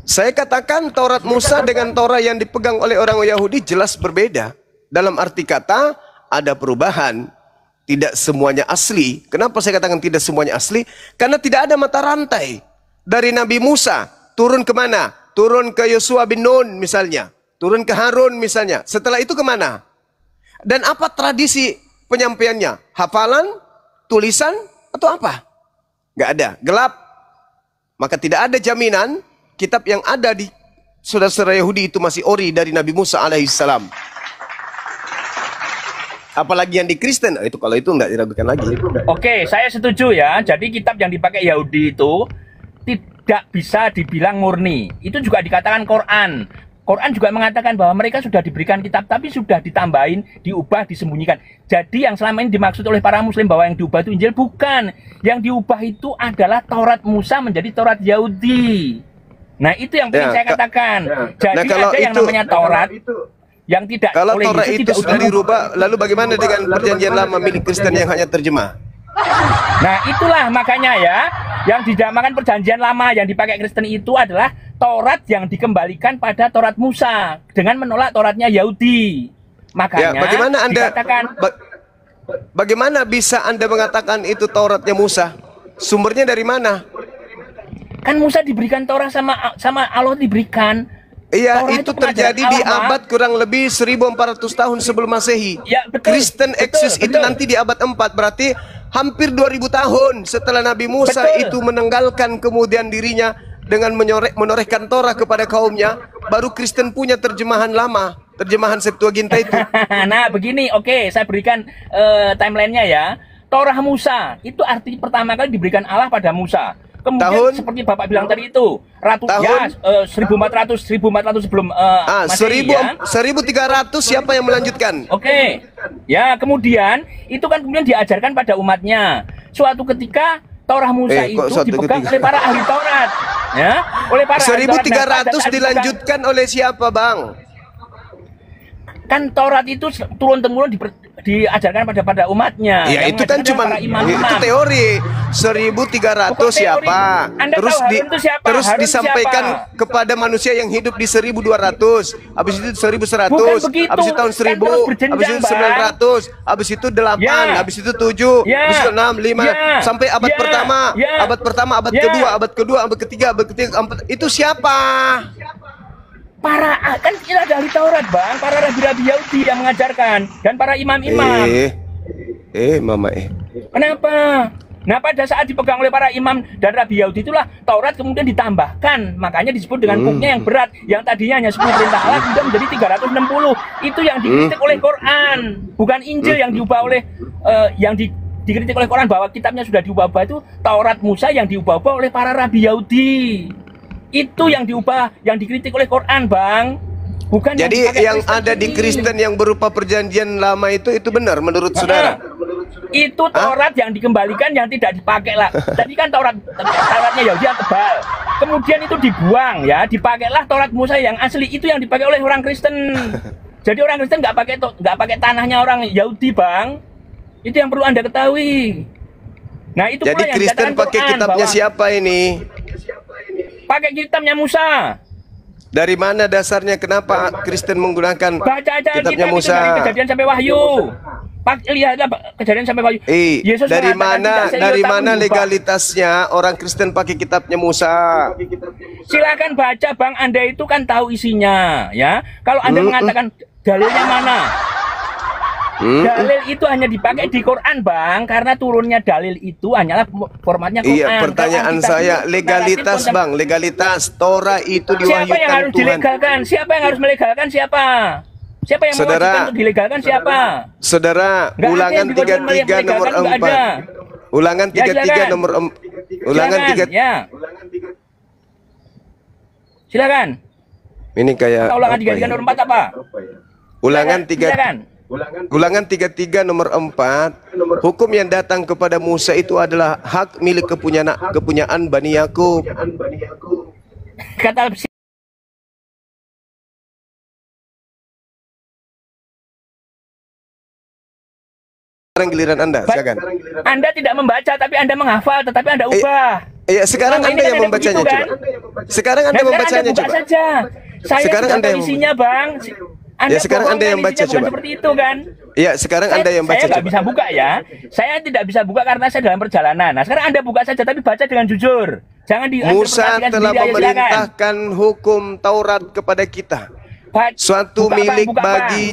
Saya katakan Taurat Musa dengan Torah yang dipegang oleh orang Yahudi jelas berbeda. Dalam arti kata ada perubahan. Tidak semuanya asli. Kenapa saya katakan tidak semuanya asli? Karena tidak ada mata rantai. Dari Nabi Musa turun ke mana? Turun ke Yosua bin Nun misalnya. Turun ke Harun misalnya. Setelah itu kemana? Dan apa tradisi penyampaiannya? Hafalan? Tulisan? Atau apa? Gak ada. Gelap. Maka tidak ada jaminan kitab yang ada di saudara-saudara Yahudi itu masih ori dari Nabi Musa alaihissalam. Apalagi yang di Kristen, itu kalau itu nggak diragukan lagi. Oke, saya setuju ya. Jadi kitab yang dipakai Yahudi itu tidak bisa dibilang murni. Itu juga dikatakan Quran. Quran juga mengatakan bahwa mereka sudah diberikan kitab, tapi sudah ditambahin, diubah, disembunyikan. Jadi yang selama ini dimaksud oleh para Muslim bahwa yang diubah itu Injil, bukan. Yang diubah itu adalah Taurat Musa menjadi Taurat Yahudi. Nah itu yang penting saya katakan. Jadi ada yang namanya Taurat yang tidak kalau oleh Taurat itu sudah dirubah, lalu bagaimana dengan perjanjian lama milik Kristen yang hanya terjemah? Nah itulah makanya ya, yang dinamakan perjanjian lama yang dipakai Kristen itu adalah Taurat yang dikembalikan pada Taurat Musa dengan menolak Tauratnya Yahudi. Makanya bagaimana Anda dikatakan, bagaimana bisa Anda mengatakan itu Tauratnya Musa? Sumbernya dari mana? Kan Musa diberikan Taurat sama Allah diberikan. Iya, Taurat itu terjadi di abad kurang lebih 1400 tahun sebelum Masehi. Ya, betul, Kristen eksis itu nanti di abad 4, berarti hampir 2000 tahun setelah Nabi Musa itu menenggalkan kemudian dirinya dengan menorehkan Torah kepada kaumnya, baru Kristen punya terjemahan lama, terjemahan Septuaginta itu. Nah, begini, oke, saya berikan timelinenya ya. Torah Musa itu arti pertama kali diberikan Allah pada Musa. Kemudian seperti Bapak bilang tadi itu, ya 1400 sebelum Masehi ya. 1300 siapa yang melanjutkan? Oke. Ya, kemudian itu kan kemudian diajarkan pada umatnya. Suatu ketika Torah Musa itu dipegang oleh para ahli Taurat. Ya, oleh para 1300 dilanjutkan oleh siapa, Bang? Kan Taurat itu turun-temurun diajarkan pada umatnya. Ya itu kan cuma itu teori. 1300 siapa? Terus disampaikan kepada manusia yang hidup di 1200. Habis itu 1100, habis itu tahun 1000, habis itu 900, habis itu 8, habis itu 7, habis itu 6, 5 sampai abad pertama. Abad pertama, abad kedua, abad kedua, abad ketiga, abad ketiga, itu siapa? Para kan kita ada ahli Taurat, Bang, para rabi-rabi Yahudi yang mengajarkan dan para imam-imam. Kenapa? Nah, pada saat dipegang oleh para imam dan rabi Yahudi itulah Taurat kemudian ditambahkan. Makanya disebut dengan buknya yang berat. Yang tadinya hanya 10 perintah Allah kemudian menjadi 360. Itu yang dikritik oleh Quran, bukan Injil yang diubah oleh dikritik oleh Quran bahwa kitabnya sudah diubah-ubah. Itu Taurat Musa yang diubah-ubah oleh para rabi Yahudi. Itu yang diubah, yang dikritik oleh Quran, Bang. Bukan. Jadi yang ada di Kristen yang berupa perjanjian lama itu benar menurut saudara? Itu Taurat yang dikembalikan, yang tidak dipakai lah. Tadi kan Tauratnya Yahudi yang tebal. Kemudian itu dibuang ya, dipakailah Taurat Musa yang asli. Itu yang dipakai oleh orang Kristen. Jadi orang Kristen nggak pakai tanahnya orang Yahudi, Bang. Itu yang perlu Anda ketahui. Nah, itu Jadi pula yang Kristen dikatakan pakai Quran, kitabnya bahwa siapa ini? pakai kitabnya Musa. Dari mana dasarnya kenapa Kristen menggunakan Baca aja kitabnya kitab itu Musa? dari Kejadian sampai Wahyu. Lihatlah Kejadian sampai Wahyu. Yesus Dari mengatakan mana tidak dari seiyota mana pun legalitasnya orang Kristen pakai kitabnya Musa? Silakan baca, Bang. Anda itu kan tahu isinya, ya. Kalau Anda mengatakan dalilnya mana? Dalil itu hanya dipakai di Quran, Bang, karena turunnya dalil itu hanyalah formatnya Quran. Iya, pertanyaan Kalau saya itu legalitas, narasi Bang, legalitas Torah itu siapa yang harus diwahyukan Tuhan. dilegalkan? Siapa yang harus melegalkan? Siapa? Siapa yang Saudara, mewajibkan untuk dilegalkan? Siapa? Saudara, Nggak ada Ulangan yang diwajibkan 33 nomor melegalkan, nggak 4. ada. Ulangan Ya, 33 silakan. nomor Ulangan Silakan, 3. ya. Silakan. Ini kayak Kita ulangan apa 33 ya? nomor 4 apa? Ulangan 3 Silakan. Ulangan 33 nomor 4. Hukum yang datang kepada Musa itu adalah hak milik kepunyaan Bani Yakub. Kata Sekarang giliran Anda, silakan. Anda tidak membaca tapi Anda menghafal tetapi Anda ubah. Iya, sekarang Selama ini Anda kan yang ada membacanya begitu, coba. Sekarang Anda Nah, sekarang membacanya Anda buka coba. saja. Saya Sekarang sudah Anda tahu yang isinya, Bang. Anda Ya, sekarang Anda yang bohong kan, baca, isinya bukan coba. seperti itu kan? Iya, sekarang Anda yang baca Saya nggak coba. bisa buka ya. Saya tidak bisa buka karena saya dalam perjalanan. Nah, sekarang Anda buka saja tapi baca dengan jujur. Jangan Musa diinterpretasikan telah sendiri, ayo silakan. memerintahkan hukum Taurat kepada kita. Suatu Buka, Bang, milik buka, Bang. bagi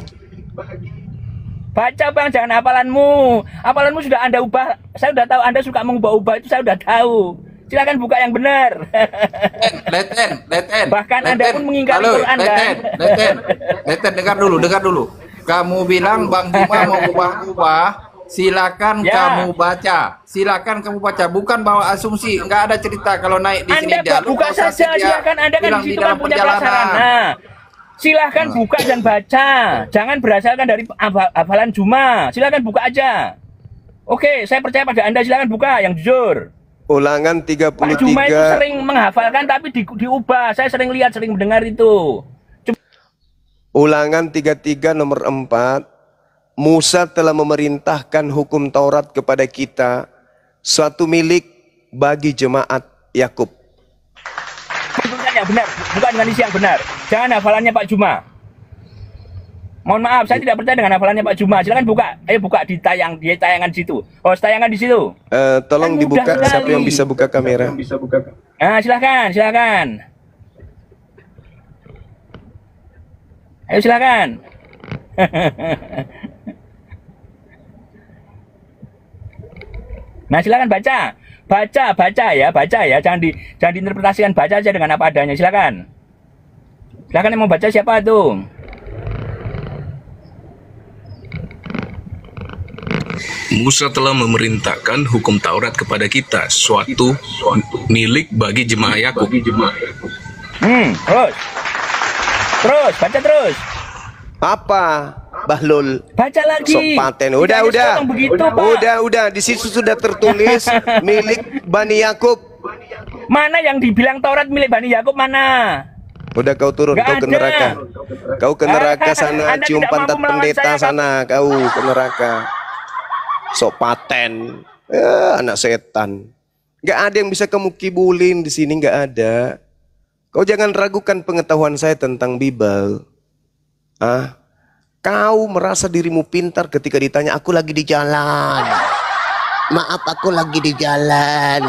Baca, Bang, jangan hafalanmu. Hafalanmu sudah Anda ubah. Saya sudah tahu Anda suka mengubah-ubah itu, saya sudah tahu. Silakan buka yang benar. Leten. Bahkan Anda pun mengingkari Halo, Quran, kan? Leten, dengar dulu. Kamu bilang Bang Juma mau ubah-ubah, silakan Ya. kamu baca. Silakan kamu baca, bukan bawa asumsi. Enggak ada cerita kalau naik di sini Anda buka saja, silakan. Anda kan di situ kan punya prasarana. Silahkan buka dan baca. Jangan berdasarkan dari hafalan Juma. Silahkan buka aja. Oke, saya percaya pada Anda. Silahkan buka yang jujur. Ulangan Pak Juma itu 33. sering menghafalkan tapi diubah. Saya sering lihat, sering mendengar itu. Ulangan 33 nomor 4. Musa telah memerintahkan hukum Taurat kepada kita, suatu milik bagi jemaat Yakub. Tulisan yang benar, bukan dengan isi yang benar. Jangan hafalannya Pak Juma. Mohon maaf, saya tidak percaya dengan hafalannya Pak Juma. Silakan buka. Ayo buka di tayangan situ. Oh, tayangan di situ. Tolong Kan dibuka, mudah siapa sekali. yang bisa buka kamera? Nah, silakan. Ayo silakan. Nah, silakan baca. Baca ya. Jangan diinterpretasikan, baca aja dengan apa adanya. Silakan. Silakan yang mau baca siapa tuh? Musa telah memerintahkan hukum Taurat kepada kita, suatu milik bagi jemaah Yakub. Terus, baca terus. Apa? Bahlul. Baca lagi. Sopaten. Tidak Udah. sepotong begitu, Pak. Udah. Di situ sudah tertulis milik Bani Yakub. Mana yang dibilang Taurat milik Bani Yakub mana? Udah kau turun, Nggak kau ke ada. neraka. Kau ke neraka sana, Anda cium tidak pantat mampu melawan pendeta saya, sana, kau ke neraka. Sok paten. Anak setan. Nggak ada yang bisa kamu kibulin di sini, nggak ada. Kau jangan ragukan pengetahuan saya tentang Bible. Kau merasa dirimu pintar ketika ditanya, aku lagi di jalan. Maaf, aku lagi di jalan.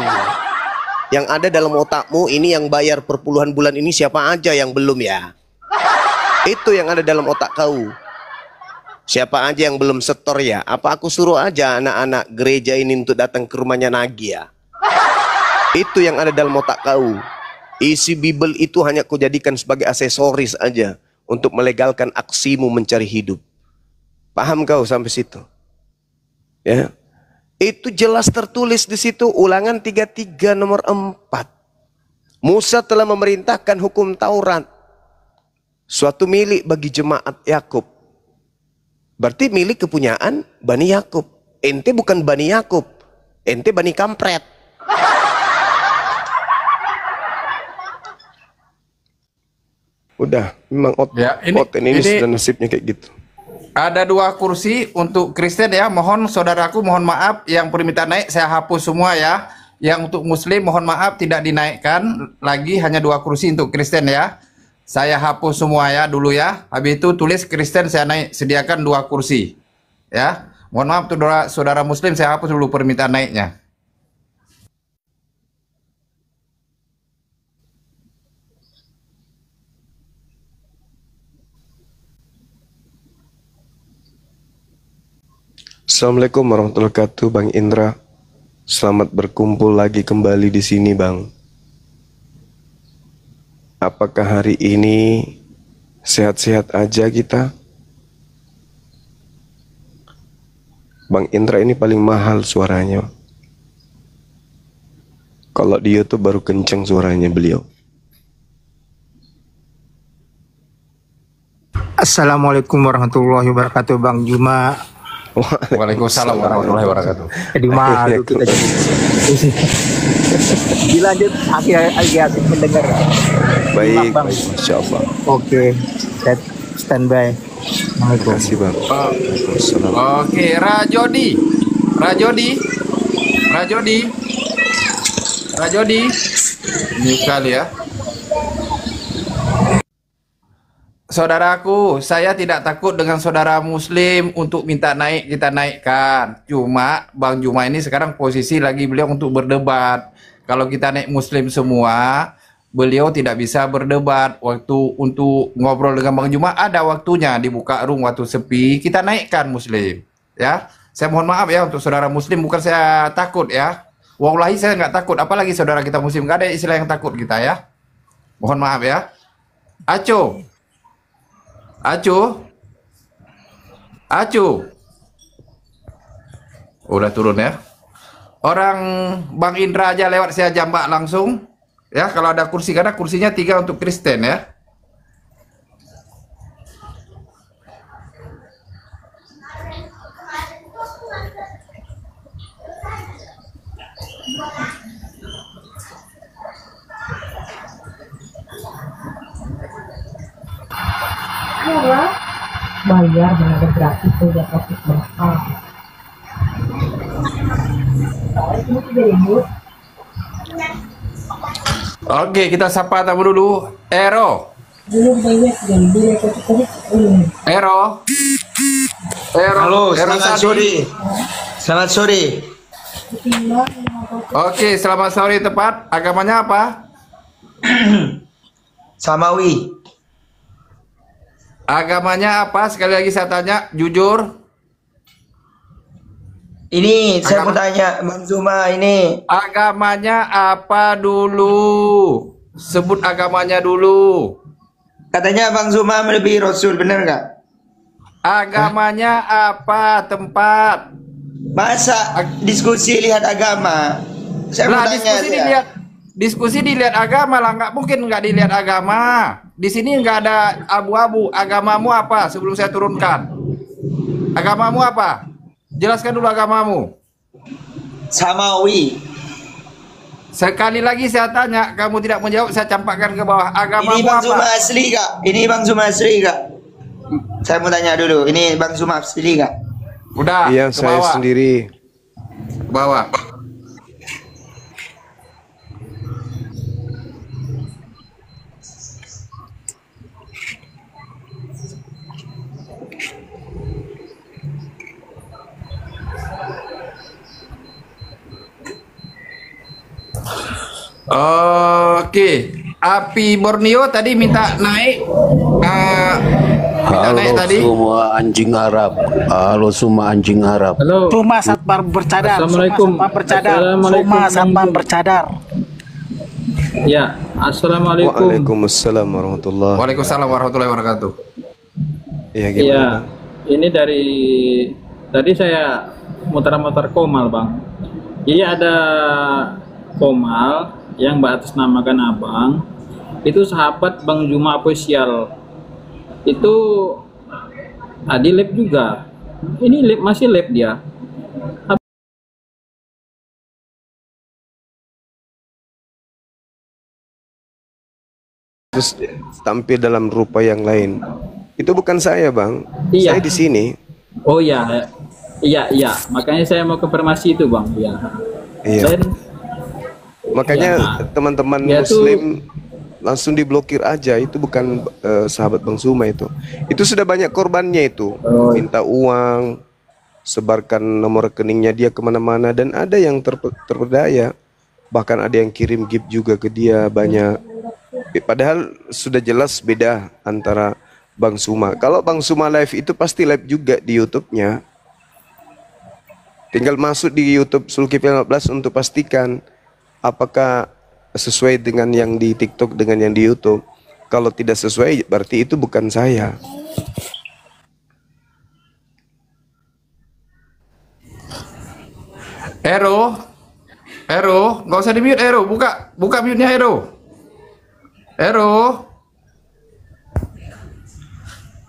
Yang ada dalam otakmu ini yang bayar per puluhan bulan ini siapa aja yang belum ya? Itu yang ada dalam otak kau. Siapa aja yang belum setor ya? Apa aku suruh aja anak-anak gereja ini untuk datang ke rumahnya Nagi ya? Itu yang ada dalam otak kau. Isi Bible itu hanya kau jadikan sebagai aksesoris aja untuk melegalkan aksimu mencari hidup. Paham kau sampai situ? Ya. Itu jelas tertulis di situ, Ulangan 33 nomor 4. Musa telah memerintahkan hukum Taurat, suatu milik bagi jemaat Yakub. Berarti milik kepunyaan Bani Yakub. Ente bukan Bani Yakub, ente Bani Kampret. Udah, memang Ya, ini dan nasibnya kayak gitu. ada 2 kursi untuk Kristen ya. Mohon saudaraku, mohon maaf yang permintaan naik saya hapus semua ya. Yang untuk Muslim mohon maaf tidak dinaikkan lagi, hanya 2 kursi untuk Kristen ya. Saya hapus semua ya dulu ya. Habis itu tulis Kristen saya naik, sediakan 2 kursi ya. Mohon maaf tuh saudara Muslim, saya hapus dulu permintaan naiknya. Assalamualaikum warahmatullahi wabarakatuh, Bang Indra. Selamat berkumpul lagi kembali di sini, Bang. Apakah hari ini sehat-sehat aja kita? Bang Indra ini paling mahal suaranya. Kalau di YouTube baru kenceng suaranya beliau. Assalamualaikum warahmatullahi wabarakatuh, Bang Juma. Waalaikumsalam warahmatullahi wabarakatuh. Di malu kita jadi. Dilanjut asik mendengar. Baik, Bang. Masya Allah. Oke, set standby. Terima kasih, Bang. Waalaikumsalam. Oke, Rajodi. Ini sekali ya. Saudaraku, saya tidak takut dengan saudara Muslim untuk minta naik, kita naikkan. Cuma Bang Juma ini sekarang posisi lagi beliau untuk berdebat. Kalau kita naik Muslim semua, beliau tidak bisa berdebat. Waktu untuk ngobrol dengan Bang Juma ada waktunya, dibuka room waktu sepi, kita naikkan Muslim. Ya, saya mohon maaf ya untuk saudara Muslim, bukan saya takut ya. Wallahi saya nggak takut, apalagi saudara kita Muslim, nggak ada istilah yang takut kita ya. Mohon maaf ya. Acu. Udah turun ya. Orang Bang Indra aja lewat saya jambak langsung. Ya, kalau ada kursi, karena kursinya 3 untuk Kristen ya. Bayar dengan gratis sudah kasih mahal. Ini 3.000. Oke, kita sapa tamu dulu. Ero. Belum bayar 3.000. Ero. Halo, Ero selamat tadi. sore. Selamat sore. Oke, selamat sore tepat. Agamanya apa? Samawi. Agamanya apa? Sekali lagi saya tanya, jujur. Ini saya mau tanya Bang Zuma ini. Agamanya apa dulu? Sebut agamanya dulu. Katanya Bang Zuma melebihi Rasul, benar nggak? Agamanya apa? Tempat. Masa diskusi lihat agama? Saya mau tanya diskusi dilihat agama lah, nggak mungkin nggak dilihat agama. Di sini nggak ada abu-abu. Agamamu apa? Sebelum saya turunkan. Agamamu apa? Jelaskan dulu agamamu. Samawi. Sekali lagi saya tanya, kamu tidak menjawab, saya campakkan ke bawah. Agamamu Ini Bang apa? Zuma asli kak? Ini Bang Zuma asli kak? Saya mau tanya dulu. Ini Bang Zuma asli kak? Udah. Iya, ke saya bawah. sendiri. Ke bawah. Oke, Api Borneo tadi minta naik. Halo tadi. semua anjing Arab. Halo semua anjing Arab. Halo. Suma Satpam bercadar. Assalamualaikum. Suma Satpam bercadar. Assalamualaikum. Suma Satpam bercadar. Ya, assalamualaikum. Waalaikumsalam warahmatullahi. Waalaikumsalam warahmatullahi wabarakatuh. Iya, Iya, gimana? ini dari tadi saya muter-muter Komal, Bang. Jadi ada Komal yang mengatasnamakan Abang, itu sahabat Bang Juma Official. Itu tadi live juga. Ini live, masih live dia. terus tampil dalam rupa yang lain. Itu bukan saya, Bang. Iya. Saya di sini. Oh iya, iya. Makanya saya mau konfirmasi itu, Bang. Iya. Iya. Dan Makanya ya, teman-teman dia Muslim langsung diblokir aja. Itu bukan sahabat Bang Zuma itu. Itu sudah banyak korbannya itu. Minta uang, sebarkan nomor rekeningnya dia kemana-mana, dan ada yang terperdaya. Bahkan ada yang kirim gift juga ke dia banyak. Padahal sudah jelas beda antara Bang Zuma. Kalau Bang Zuma live itu pasti live juga di YouTube-nya. Tinggal masuk di YouTube Zulkifli 15 untuk pastikan apakah sesuai dengan yang di TikTok dengan yang di YouTube. Kalau tidak sesuai berarti itu bukan saya. Ero, nggak usah di mute Ero, buka mute-nya Ero.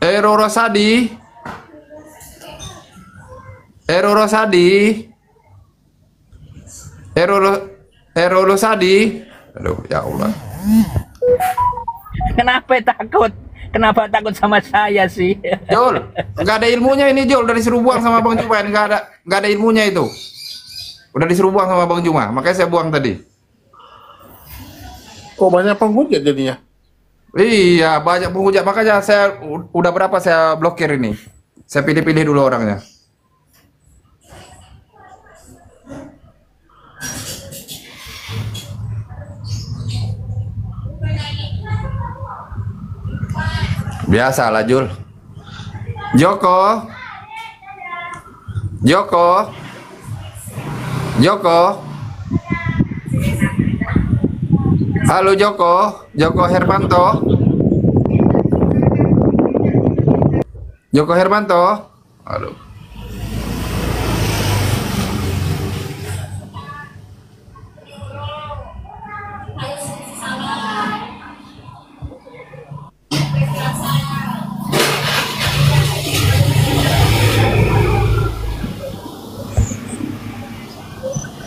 Ero Rosadi, aduh ya Allah. Kenapa takut? Kenapa takut sama saya sih? Jol, nggak ada ilmunya ini Jol, udah disuruh buang sama Bang Juma, nggak ada ilmunya itu. Udah disuruh buang sama Bang Juma, makanya saya buang tadi. Kok banyak penghujat jadinya? Iya, banyak penghujat, makanya saya udah berapa saya blokir ini. Saya pilih-pilih dulu orangnya. Biasalah Jul. Joko. Halo Joko Hermanto. Aduh.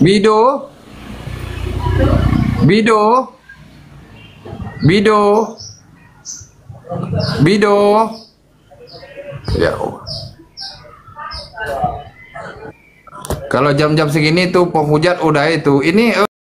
Bido. Ya Allah. Kalau jam-jam segini tuh penghujat udah itu. Ini